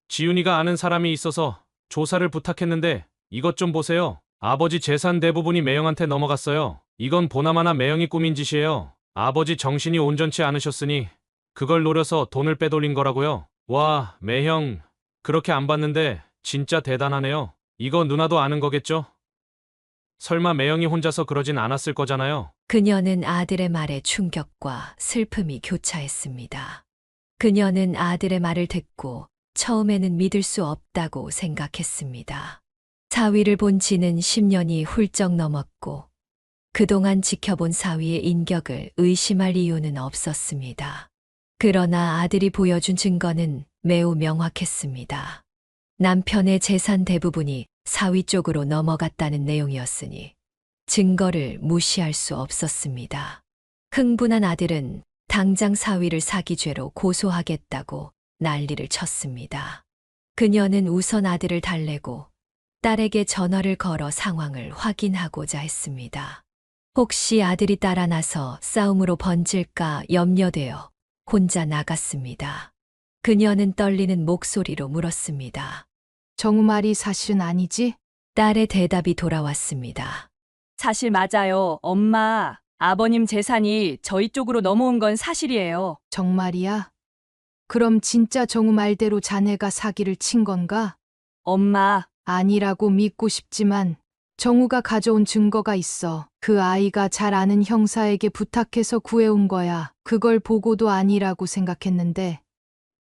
지훈이가 아는 사람이 있어서 조사를 부탁했는데 이것 좀 보세요. 아버지 재산 대부분이 매형한테 넘어갔어요. 이건 보나마나 매형이 꾸민 짓이에요. 아버지 정신이 온전치 않으셨으니 그걸 노려서 돈을 빼돌린 거라고요. 와, 매형. 그렇게 안 봤는데 진짜 대단하네요. 이거 누나도 아는 거겠죠? 설마 매형이 혼자서 그러진 않았을 거잖아요. 그녀는 아들의 말에 충격과 슬픔이 교차했습니다. 그녀는 아들의 말을 듣고 처음에는 믿을 수 없다고 생각했습니다. 사위를 본 지는 10년이 훌쩍 넘었고 그동안 지켜본 사위의 인격을 의심할 이유는 없었습니다. 그러나 아들이 보여준 증거는 매우 명확했습니다. 남편의 재산 대부분이 사위 쪽으로 넘어갔다는 내용이었으니 증거를 무시할 수 없었습니다. 흥분한 아들은 당장 사위를 사기죄로 고소하겠다고 난리를 쳤습니다. 그녀는 우선 아들을 달래고 딸에게 전화를 걸어 상황을 확인하고자 했습니다. 혹시 아들이 따라 나서 싸움으로 번질까 염려되어 혼자 나갔습니다. 그녀는 떨리는 목소리로 물었습니다. 정우 말이 사실은 아니지? 딸의 대답이 돌아왔습니다. 사실 맞아요. 엄마, 아버님 재산이 저희 쪽으로 넘어온 건 사실이에요. 정말이야? 그럼 진짜 정우 말대로 자네가 사기를 친 건가? 엄마, 아니라고 믿고 싶지만 정우가 가져온 증거가 있어. 그 아이가 잘 아는 형사에게 부탁해서 구해온 거야. 그걸 보고도 아니라고 생각했는데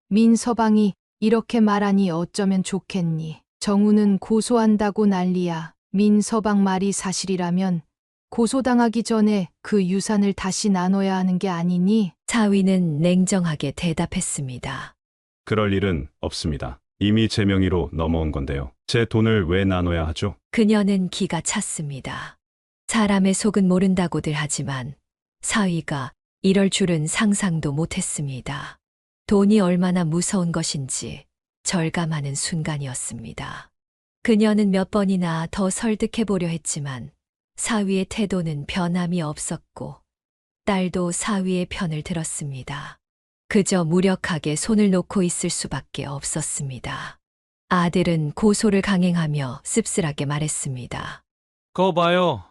민서방이 이렇게 말하니 어쩌면 좋겠니? 정우는 고소한다고 난리야. 민서방 말이 사실이라면 고소당하기 전에 그 유산을 다시 나눠야 하는 게 아니니? 사위는 냉정하게 대답했습니다. 그럴 일은 없습니다. 이미 제 명의로 넘어온 건데요. 제 돈을 왜 나눠야 하죠? 그녀는 기가 찼습니다. 사람의 속은 모른다고들 하지만 사위가 이럴 줄은 상상도 못했습니다. 돈이 얼마나 무서운 것인지 절감하는 순간이었습니다. 그녀는 몇 번이나 더 설득해보려 했지만 사위의 태도는 변함이 없었고 딸도 사위의 편을 들었습니다. 그저 무력하게 손을 놓고 있을 수밖에 없었습니다. 아들은 고소를 강행하며 씁쓸하게 말했습니다. 거 봐요.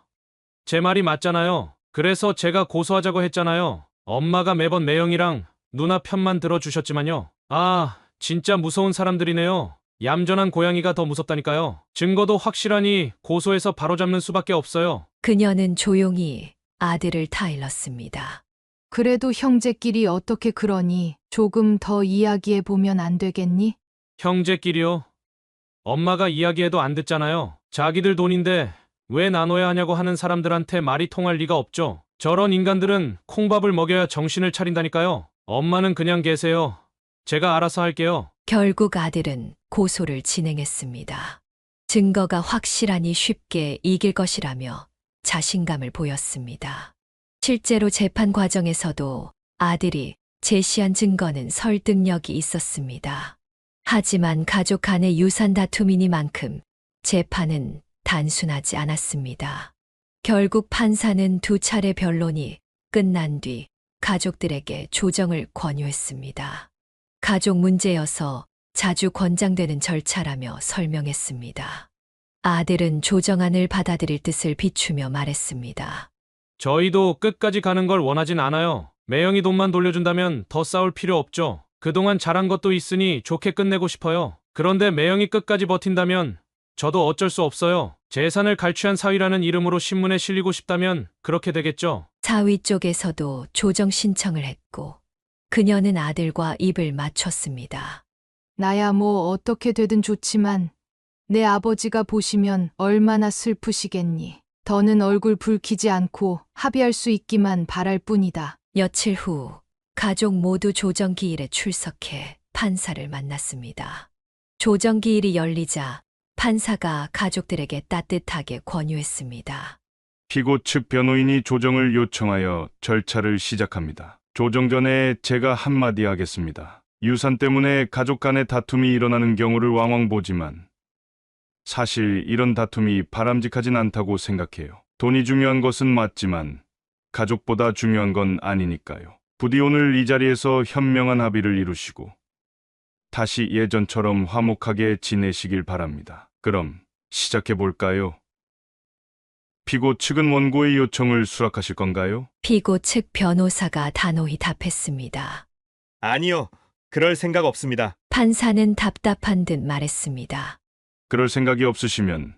제 말이 맞잖아요. 그래서 제가 고소하자고 했잖아요. 엄마가 매번 매형이랑 누나 편만 들어주셨지만요. 아, 진짜 무서운 사람들이네요. 얌전한 고양이가 더 무섭다니까요. 증거도 확실하니 고소해서 바로잡는 수밖에 없어요. 그녀는 조용히 아들을 타일렀습니다. 그래도 형제끼리 어떻게 그러니? 조금 더 이야기해 보면 안 되겠니? 형제끼리요? 엄마가 이야기해도 안 듣잖아요. 자기들 돈인데 왜 나눠야 하냐고 하는 사람들한테 말이 통할 리가 없죠. 저런 인간들은 콩밥을 먹여야 정신을 차린다니까요. 엄마는 그냥 계세요. 제가 알아서 할게요. 결국 아들은 고소를 진행했습니다. 증거가 확실하니 쉽게 이길 것이라며 자신감을 보였습니다. 실제로 재판 과정에서도 아들이 제시한 증거는 설득력이 있었습니다. 하지만 가족 간의 유산 다툼이니만큼 재판은 단순하지 않았습니다. 결국 판사는 2차례 변론이 끝난 뒤 가족들에게 조정을 권유했습니다. 가족 문제여서 자주 권장되는 절차라며 설명했습니다. 아들은 조정안을 받아들일 뜻을 비추며 말했습니다. 저희도 끝까지 가는 걸 원하진 않아요. 매형이 돈만 돌려준다면 더 싸울 필요 없죠. 그동안 잘한 것도 있으니 좋게 끝내고 싶어요. 그런데 매형이 끝까지 버틴다면 저도 어쩔 수 없어요. 재산을 갈취한 사위라는 이름으로 신문에 실리고 싶다면 그렇게 되겠죠. 사위 쪽에서도 조정 신청을 했고 그녀는 아들과 입을 맞췄습니다. 나야 뭐 어떻게 되든 좋지만 내 아버지가 보시면 얼마나 슬프시겠니. 더는 얼굴 붉히지 않고 합의할 수 있기만 바랄 뿐이다. 며칠 후 가족 모두 조정기일에 출석해 판사를 만났습니다. 조정기일이 열리자 판사가 가족들에게 따뜻하게 권유했습니다. 피고 측 변호인이 조정을 요청하여 절차를 시작합니다. 조정 전에 제가 한마디 하겠습니다. 유산 때문에 가족 간의 다툼이 일어나는 경우를 왕왕 보지만 사실 이런 다툼이 바람직하진 않다고 생각해요. 돈이 중요한 것은 맞지만 가족보다 중요한 건 아니니까요. 부디 오늘 이 자리에서 현명한 합의를 이루시고 다시 예전처럼 화목하게 지내시길 바랍니다. 그럼 시작해 볼까요? 피고 측은 원고의 요청을 수락하실 건가요? 피고 측 변호사가 단호히 답했습니다. 아니요. 그럴 생각 없습니다. 판사는 답답한 듯 말했습니다. 그럴 생각이 없으시면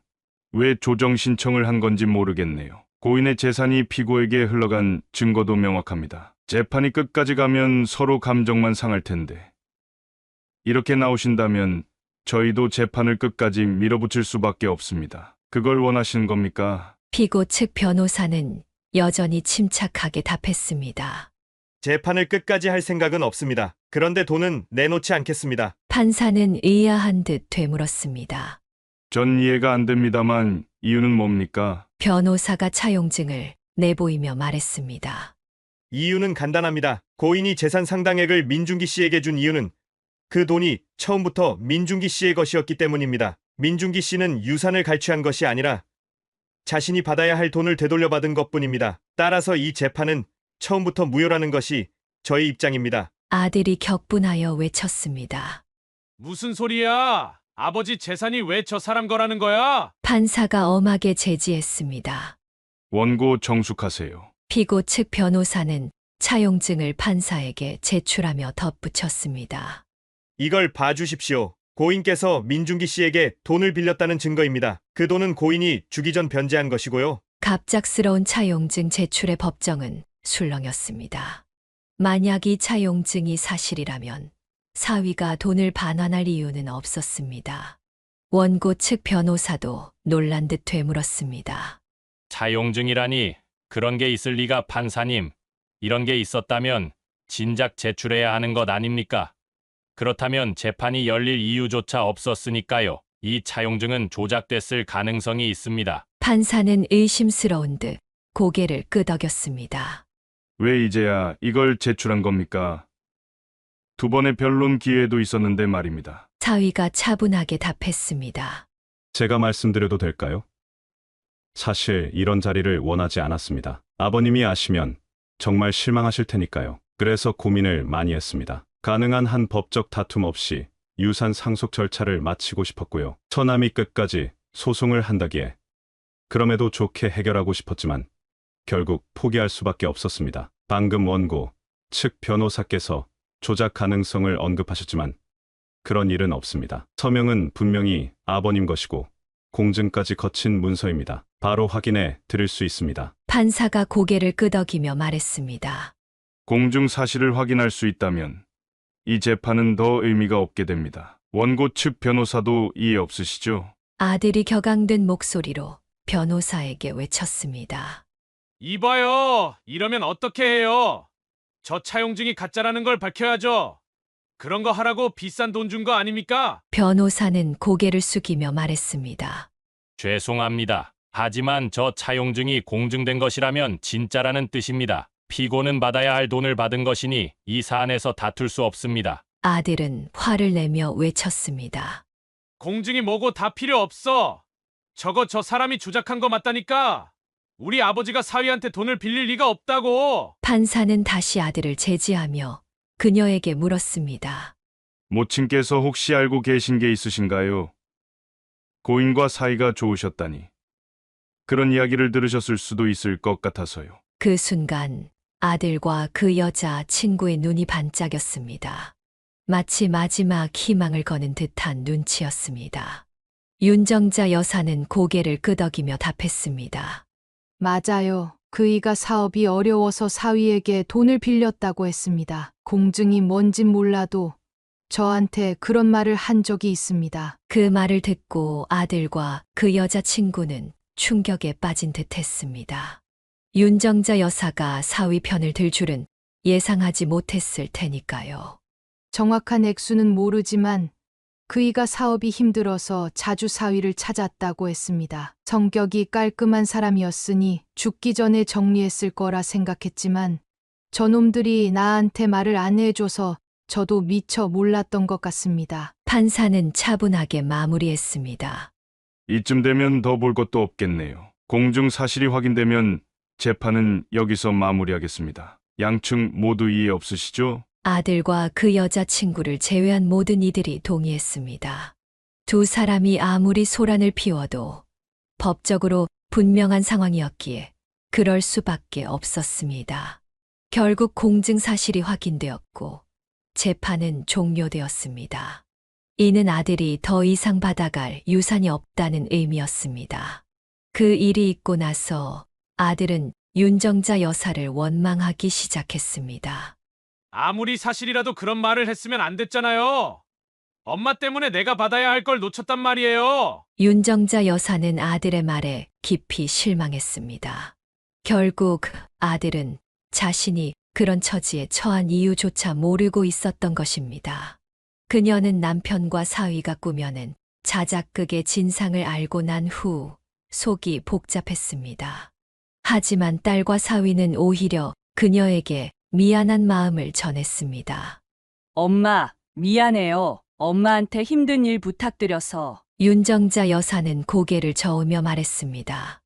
왜 조정 신청을 한 건지 모르겠네요. 고인의 재산이 피고에게 흘러간 증거도 명확합니다. 재판이 끝까지 가면 서로 감정만 상할 텐데 이렇게 나오신다면 저희도 재판을 끝까지 밀어붙일 수밖에 없습니다. 그걸 원하시는 겁니까? 피고 측 변호사는 여전히 침착하게 답했습니다. 재판을 끝까지 할 생각은 없습니다. 그런데 돈은 내놓지 않겠습니다. 판사는 의아한 듯 되물었습니다. 전 이해가 안 됩니다만 이유는 뭡니까? 변호사가 차용증을 내보이며 말했습니다. 이유는 간단합니다. 고인이 재산 상당액을 민중기 씨에게 준 이유는 그 돈이 처음부터 민중기 씨의 것이었기 때문입니다. 민중기 씨는 유산을 갈취한 것이 아니라 자신이 받아야 할 돈을 되돌려받은 것뿐입니다. 따라서 이 재판은 처음부터 무효라는 것이 저희 입장입니다. 아들이 격분하여 외쳤습니다. 무슨 소리야? 아버지 재산이 왜 저 사람 거라는 거야? 판사가 엄하게 제지했습니다. 원고 정숙하세요. 피고 측 변호사는 차용증을 판사에게 제출하며 덧붙였습니다. 이걸 봐주십시오. 고인께서 민중기 씨에게 돈을 빌렸다는 증거입니다. 그 돈은 고인이 주기 전 변제한 것이고요. 갑작스러운 차용증 제출의 법정은 술렁였습니다. 만약 이 차용증이 사실이라면 사위가 돈을 반환할 이유는 없었습니다. 원고 측 변호사도 놀란 듯 되물었습니다. 차용증이라니 그런 게 있을 리가 판사님. 이런 게 있었다면 진작 제출해야 하는 것 아닙니까? 그렇다면 재판이 열릴 이유조차 없었으니까요. 이 차용증은 조작됐을 가능성이 있습니다. 판사는 의심스러운 듯 고개를 끄덕였습니다. 왜 이제야 이걸 제출한 겁니까? 두 번의 변론 기회도 있었는데 말입니다. 사위가 차분하게 답했습니다. 제가 말씀드려도 될까요? 사실 이런 자리를 원하지 않았습니다. 아버님이 아시면 정말 실망하실 테니까요. 그래서 고민을 많이 했습니다. 가능한 한 법적 다툼 없이 유산 상속 절차를 마치고 싶었고요. 처남이 끝까지 소송을 한다기에 그럼에도 좋게 해결하고 싶었지만 결국 포기할 수밖에 없었습니다. 방금 원고 측 변호사께서 조작 가능성을 언급하셨지만 그런 일은 없습니다. 서명은 분명히 아버님 것이고 공증까지 거친 문서입니다. 바로 확인해 드릴 수 있습니다. 판사가 고개를 끄덕이며 말했습니다. 공중 사실을 확인할 수 있다면 이 재판은 더 의미가 없게 됩니다. 원고 측 변호사도 이해 없으시죠? 아들이 격앙된 목소리로 변호사에게 외쳤습니다. 이봐요. 이러면 어떻게 해요? 저 차용증이 가짜라는 걸 밝혀야죠. 그런 거 하라고 비싼 돈 준 거 아닙니까? 변호사는 고개를 숙이며 말했습니다. 죄송합니다. 하지만 저 차용증이 공증된 것이라면 진짜라는 뜻입니다. 피고는 받아야 할 돈을 받은 것이니 이 사안에서 다툴 수 없습니다. 아들은 화를 내며 외쳤습니다. 공증이 뭐고 다 필요 없어. 저거 저 사람이 조작한 거 맞다니까. 우리 아버지가 사위한테 돈을 빌릴 리가 없다고. 판사는 다시 아들을 제지하며 그녀에게 물었습니다. 모친께서 혹시 알고 계신 게 있으신가요? 고인과 사이가 좋으셨다니. 그런 이야기를 들으셨을 수도 있을 것 같아서요. 그 순간 아들과 그 여자 친구의 눈이 반짝였습니다. 마치 마지막 희망을 거는 듯한 눈치였습니다. 윤정자 여사는 고개를 끄덕이며 답했습니다. 맞아요. 그이가 사업이 어려워서 사위에게 돈을 빌렸다고 했습니다. 공증이 뭔진 몰라도 저한테 그런 말을 한 적이 있습니다. 그 말을 듣고 아들과 그 여자친구는 충격에 빠진 듯 했습니다. 윤정자 여사가 사위 편을 들 줄은 예상하지 못했을 테니까요. 정확한 액수는 모르지만 그이가 사업이 힘들어서 자주 사위를 찾았다고 했습니다. 성격이 깔끔한 사람이었으니 죽기 전에 정리했을 거라 생각했지만 저놈들이 나한테 말을 안 해줘서 저도 미처 몰랐던 것 같습니다. 판사는 차분하게 마무리했습니다. 이쯤 되면 더 볼 것도 없겠네요. 공중 사실이 확인되면 재판은 여기서 마무리하겠습니다. 양측 모두 이해 없으시죠? 아들과 그 여자친구를 제외한 모든 이들이 동의했습니다. 두 사람이 아무리 소란을 피워도 법적으로 분명한 상황이었기에 그럴 수밖에 없었습니다. 결국 공증 사실이 확인되었고 재판은 종료되었습니다. 이는 아들이 더 이상 받아갈 유산이 없다는 의미였습니다. 그 일이 있고 나서 아들은 윤정자 여사를 원망하기 시작했습니다. 아무리 사실이라도 그런 말을 했으면 안 됐잖아요. 엄마 때문에 내가 받아야 할 걸 놓쳤단 말이에요. 윤정자 여사는 아들의 말에 깊이 실망했습니다. 결국 아들은 자신이 그런 처지에 처한 이유조차 모르고 있었던 것입니다. 그녀는 남편과 사위가 꾸며낸 자작극의 진상을 알고 난 후 속이 복잡했습니다. 하지만 딸과 사위는 오히려 그녀에게 미안한 마음을 전했습니다. 엄마, 미안해요. 엄마한테 힘든 일 부탁드려서. 윤정자 여사는 고개를 저으며 말했습니다.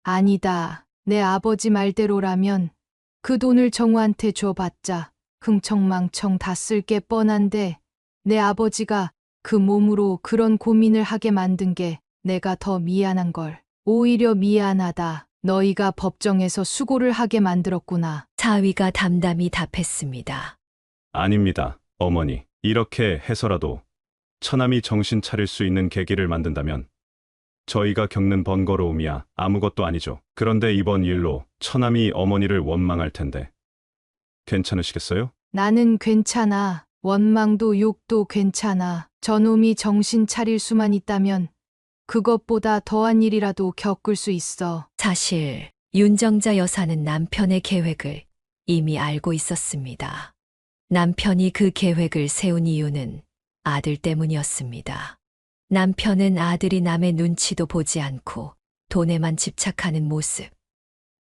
아니다. 내 아버지 말대로라면 그 돈을 정우한테 줘봤자 흥청망청 다 쓸 게 뻔한데 내 아버지가 그 몸으로 그런 고민을 하게 만든 게 내가 더 미안한 걸. 오히려 미안하다. 너희가 법정에서 수고를 하게 만들었구나. 사위가 담담히 답했습니다. 아닙니다, 어머니. 이렇게 해서라도 처남이 정신 차릴 수 있는 계기를 만든다면 저희가 겪는 번거로움이야 아무것도 아니죠. 그런데 이번 일로 처남이 어머니를 원망할 텐데 괜찮으시겠어요? 나는 괜찮아. 원망도 욕도 괜찮아. 저놈이 정신 차릴 수만 있다면 그것보다 더한 일이라도 겪을 수 있어. 사실 윤정자 여사는 남편의 계획을 이미 알고 있었습니다. 남편이 그 계획을 세운 이유는 아들 때문이었습니다. 남편은 아들이 남의 눈치도 보지 않고 돈에만 집착하는 모습,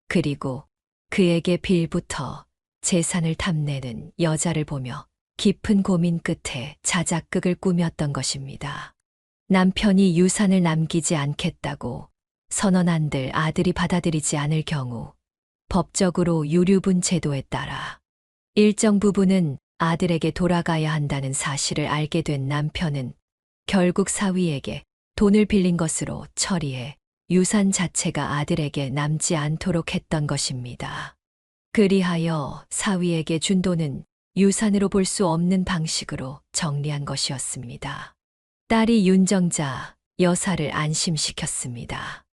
그리고 그에게 빌부터 재산을 탐내는 여자를 보며 깊은 고민 끝에 자작극을 꾸몄던 것입니다. 남편이 유산을 남기지 않겠다고 선언한들 아들이 받아들이지 않을 경우 법적으로 유류분 제도에 따라 일정 부분은 아들에게 돌아가야 한다는 사실을 알게 된 남편은 결국 사위에게 돈을 빌린 것으로 처리해 유산 자체가 아들에게 남지 않도록 했던 것입니다. 그리하여 사위에게 준 돈은 유산으로 볼 수 없는 방식으로 정리한 것이었습니다. 딸이 윤정자 여사를 안심시켰습니다.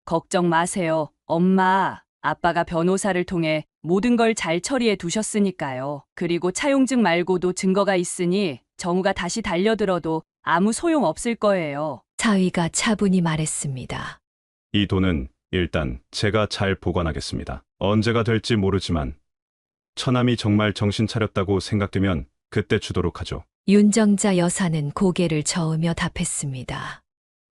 걱정 마세요. 엄마, 아빠가 변호사를 통해 모든 걸 잘 처리해 두셨으니까요. 그리고 차용증 말고도 증거가 있으니 정우가 다시 달려들어도 아무 소용 없을 거예요. 사위가 차분히 말했습니다. 이 돈은 일단 제가 잘 보관하겠습니다. 언제가 될지 모르지만 처남이 정말 정신 차렸다고 생각되면 그때 주도록 하죠. 윤정자 여사는 고개를 저으며 답했습니다.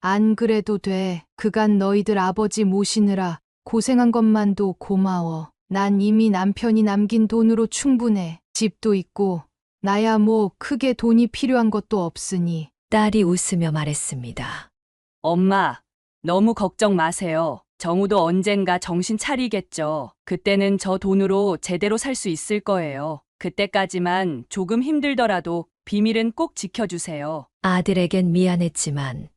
안 그래도 돼. 그간 너희들 아버지 모시느라 고생한 것만도 고마워. 난 이미 남편이 남긴 돈으로 충분해. 집도 있고 나야 뭐 크게 돈이 필요한 것도 없으니. 딸이 웃으며 말했습니다. 엄마, 너무 걱정 마세요. 정우도 언젠가 정신 차리겠죠. 그때는 저 돈으로 제대로 살 수 있을 거예요. 그때까지만 조금 힘들더라도 비밀은 꼭 지켜주세요. 아들에겐 미안했지만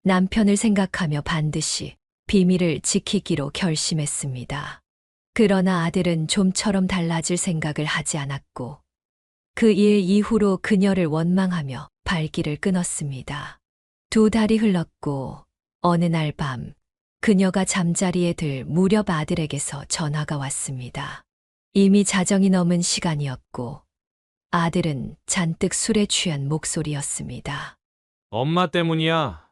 남편을 생각하며 반드시 비밀을 지키기로 결심했습니다. 그러나 아들은 좀처럼 달라질 생각을 하지 않았고 그 일 이후로 그녀를 원망하며 발길을 끊었습니다. 2달이 흘렀고 어느 날 밤, 그녀가 잠자리에 들 무렵 아들에게서 전화가 왔습니다. 이미 자정이 넘은 시간이었고, 아들은 잔뜩 술에 취한 목소리였습니다. 엄마 때문이야.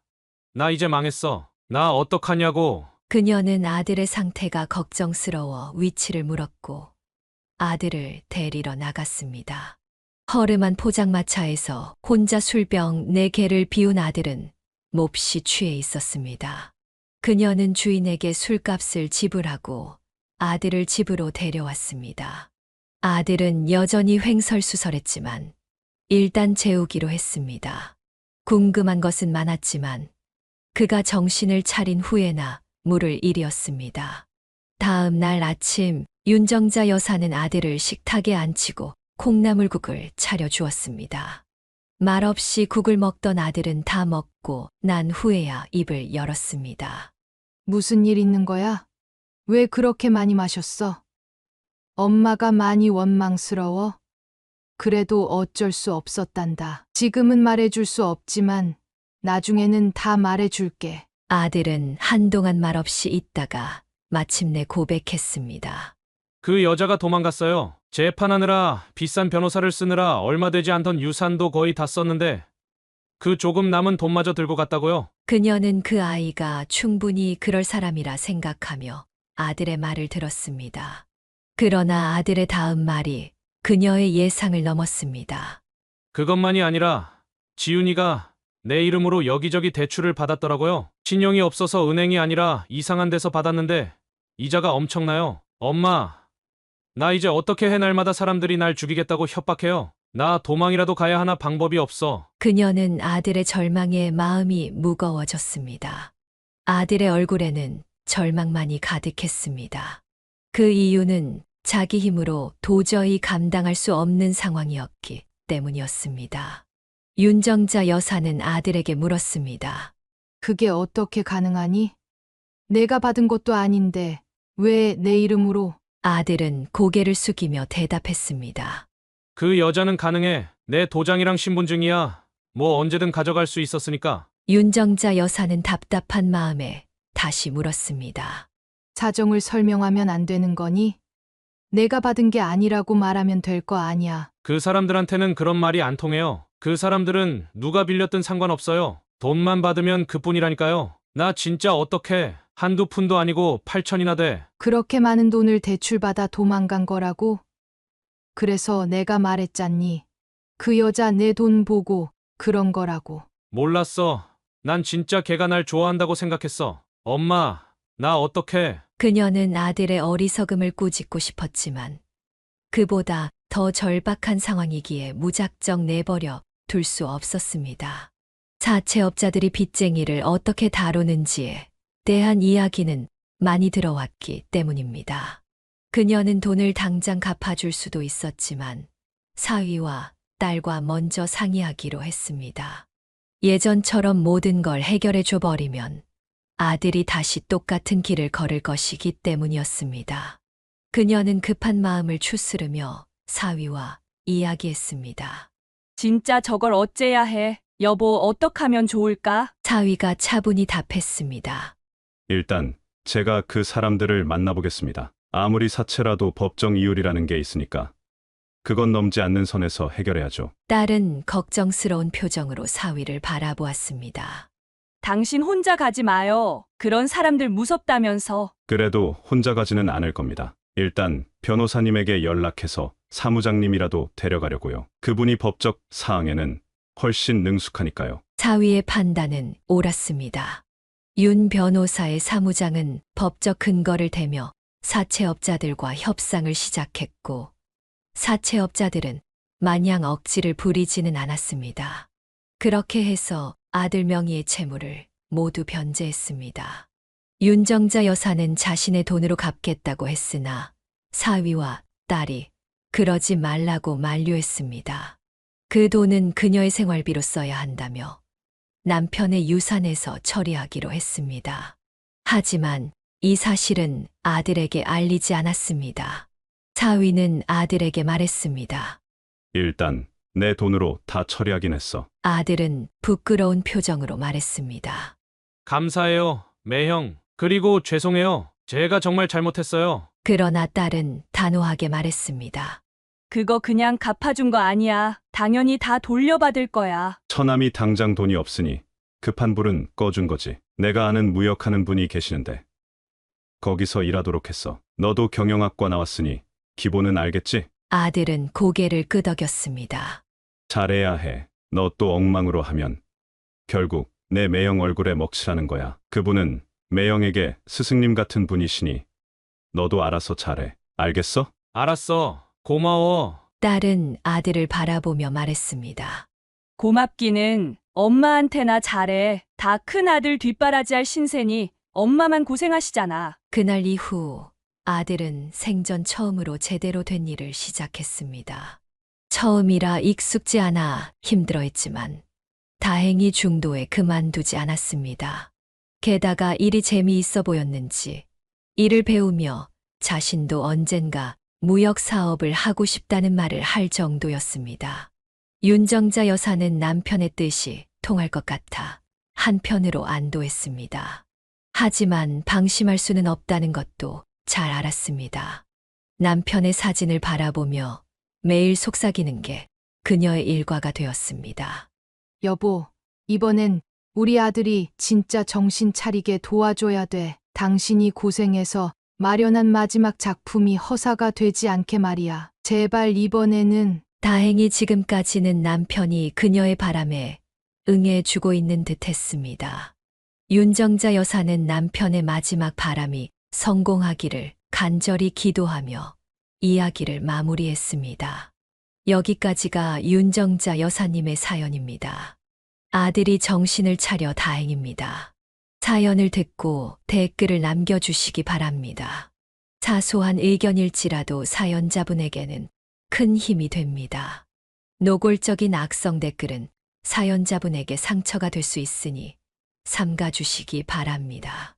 나 이제 망했어. 나 어떡하냐고. 그녀는 아들의 상태가 걱정스러워 위치를 물었고 아들을 데리러 나갔습니다. 허름한 포장마차에서 혼자 술병 4개를 비운 아들은 몹시 취해 있었습니다. 그녀는 주인에게 술값을 지불하고 아들을 집으로 데려왔습니다. 아들은 여전히 횡설수설했지만 일단 재우기로 했습니다. 궁금한 것은 많았지만 그가 정신을 차린 후에나 물을 일이었습니다. 다음 날 아침 윤정자 여사는 아들을 식탁에 앉히고 콩나물국을 차려주었습니다. 말없이 국을 먹던 아들은 다 먹고 난 후에야 입을 열었습니다. 무슨 일 있는 거야? 왜 그렇게 많이 마셨어? 엄마가 많이 원망스러워? 그래도 어쩔 수 없었단다. 지금은 말해줄 수 없지만 나중에는 다 말해줄게. 아들은 한동안 말없이 있다가 마침내 고백했습니다. 그 여자가 도망갔어요. 재판하느라 비싼 변호사를 쓰느라 얼마 되지 않던 유산도 거의 다 썼는데 그 조금 남은 돈마저 들고 갔다고요. 그녀는 그 아이가 충분히 그럴 사람이라 생각하며 아들의 말을 들었습니다. 그러나 아들의 다음 말이 그녀의 예상을 넘었습니다. 그것만이 아니라 지훈이가 내 이름으로 여기저기 대출을 받았더라고요. 신용이 없어서 은행이 아니라 이상한 데서 받았는데 이자가 엄청나요. 엄마, 나 이제 어떻게 해? 날마다 사람들이 날 죽이겠다고 협박해요. 나 도망이라도 가야 하나 방법이 없어. 그녀는 아들의 절망에 마음이 무거워졌습니다. 아들의 얼굴에는 절망만이 가득했습니다. 그 이유는 자기 힘으로 도저히 감당할 수 없는 상황이었기 때문이었습니다. 윤정자 여사는 아들에게 물었습니다. 그게 어떻게 가능하니? 내가 받은 것도 아닌데 왜 내 이름으로? 아들은 고개를 숙이며 대답했습니다. 그 여자는 가능해. 내 도장이랑 신분증이야. 뭐 언제든 가져갈 수 있었으니까. 윤정자 여사는 답답한 마음에 다시 물었습니다. 사정을 설명하면 안 되는 거니? 내가 받은 게 아니라고 말하면 될 거 아니야. 그 사람들한테는 그런 말이 안 통해요. 그 사람들은 누가 빌렸든 상관없어요. 돈만 받으면 그뿐이라니까요. 나 진짜 어떡해. 한두 푼도 아니고 8천이나 돼. 그렇게 많은 돈을 대출받아 도망간 거라고? 그래서 내가 말했잖니. 그 여자 내 돈 보고 그런 거라고. 몰랐어. 난 진짜 걔가 날 좋아한다고 생각했어. 엄마, 나 어떡해. 그녀는 아들의 어리석음을 꾸짖고 싶었지만 그보다 더 절박한 상황이기에 무작정 내버려 둘 수 없었습니다. 사채업자들이 빚쟁이를 어떻게 다루는지에 대한 이야기는 많이 들어왔기 때문입니다. 그녀는 돈을 당장 갚아줄 수도 있었지만 사위와 딸과 먼저 상의하기로 했습니다. 예전처럼 모든 걸 해결해 줘버리면 아들이 다시 똑같은 길을 걸을 것이기 때문이었습니다. 그녀는 급한 마음을 추스르며 사위와 이야기했습니다. 진짜 저걸 어째야 해? 여보, 어떡하면 좋을까? 사위가 차분히 답했습니다. 일단 제가 그 사람들을 만나보겠습니다. 아무리 사채라도 법정 이율이라는 게 있으니까 그건 넘지 않는 선에서 해결해야죠. 딸은 걱정스러운 표정으로 사위를 바라보았습니다. 당신 혼자 가지 마요. 그런 사람들 무섭다면서. 그래도 혼자 가지는 않을 겁니다. 일단 변호사님에게 연락해서 사무장님이라도 데려가려고요. 그분이 법적 사항에는 훨씬 능숙하니까요. 사위의 판단은 옳았습니다. 윤 변호사의 사무장은 법적 근거를 대며 사채업자들과 협상을 시작했고 사채업자들은 마냥 억지를 부리지는 않았습니다. 그렇게 해서 아들 명의의 채무를 모두 변제했습니다. 윤정자 여사는 자신의 돈으로 갚겠다고 했으나 사위와 딸이 그러지 말라고 만류했습니다. 그 돈은 그녀의 생활비로 써야 한다며 남편의 유산에서 처리하기로 했습니다. 하지만 이 사실은 아들에게 알리지 않았습니다. 사위는 아들에게 말했습니다. 일단 내 돈으로 다 처리하긴 했어. 아들은 부끄러운 표정으로 말했습니다. 감사해요, 매형. 그리고 죄송해요. 제가 정말 잘못했어요. 그러나 딸은 단호하게 말했습니다. 그거 그냥 갚아준 거 아니야. 당연히 다 돌려받을 거야. 처남이 당장 돈이 없으니 급한 불은 꺼준 거지. 내가 아는 무역하는 분이 계시는데 거기서 일하도록 했어. 너도 경영학과 나왔으니 기본은 알겠지? 아들은 고개를 끄덕였습니다. 잘해야 해. 너 또 엉망으로 하면 결국 내 매형 얼굴에 먹칠하는 거야. 그분은 매형에게 스승님 같은 분이시니 너도 알아서 잘해. 알겠어? 알았어. 고마워. 딸은 아들을 바라보며 말했습니다. 고맙기는 엄마한테나 잘해. 다 큰 아들 뒷바라지할 신세니 엄마만 고생하시잖아. 그날 이후 아들은 생전 처음으로 제대로 된 일을 시작했습니다. 처음이라 익숙지 않아 힘들어했지만 다행히 중도에 그만두지 않았습니다. 게다가 일이 재미있어 보였는지 일을 배우며 자신도 언젠가 무역 사업을 하고 싶다는 말을 할 정도였습니다. 윤정자 여사는 남편의 뜻이 통할 것 같아 한편으로 안도했습니다. 하지만 방심할 수는 없다는 것도 잘 알았습니다. 남편의 사진을 바라보며 매일 속삭이는 게 그녀의 일과가 되었습니다. 여보, 이번엔 우리 아들이 진짜 정신 차리게 도와줘야 돼. 당신이 고생해서 마련한 마지막 작품이 허사가 되지 않게 말이야. 제발 이번에는. 다행히 지금까지는 남편이 그녀의 바람에 응해주고 있는 듯 했습니다. 윤정자 여사는 남편의 마지막 바람이 성공하기를 간절히 기도하며 이야기를 마무리했습니다. 여기까지가 윤정자 여사님의 사연입니다. 아들이 정신을 차려 다행입니다. 사연을 듣고 댓글을 남겨주시기 바랍니다. 사소한 의견일지라도 사연자분에게는 큰 힘이 됩니다. 노골적인 악성 댓글은 사연자분에게 상처가 될 수 있으니 삼가주시기 바랍니다.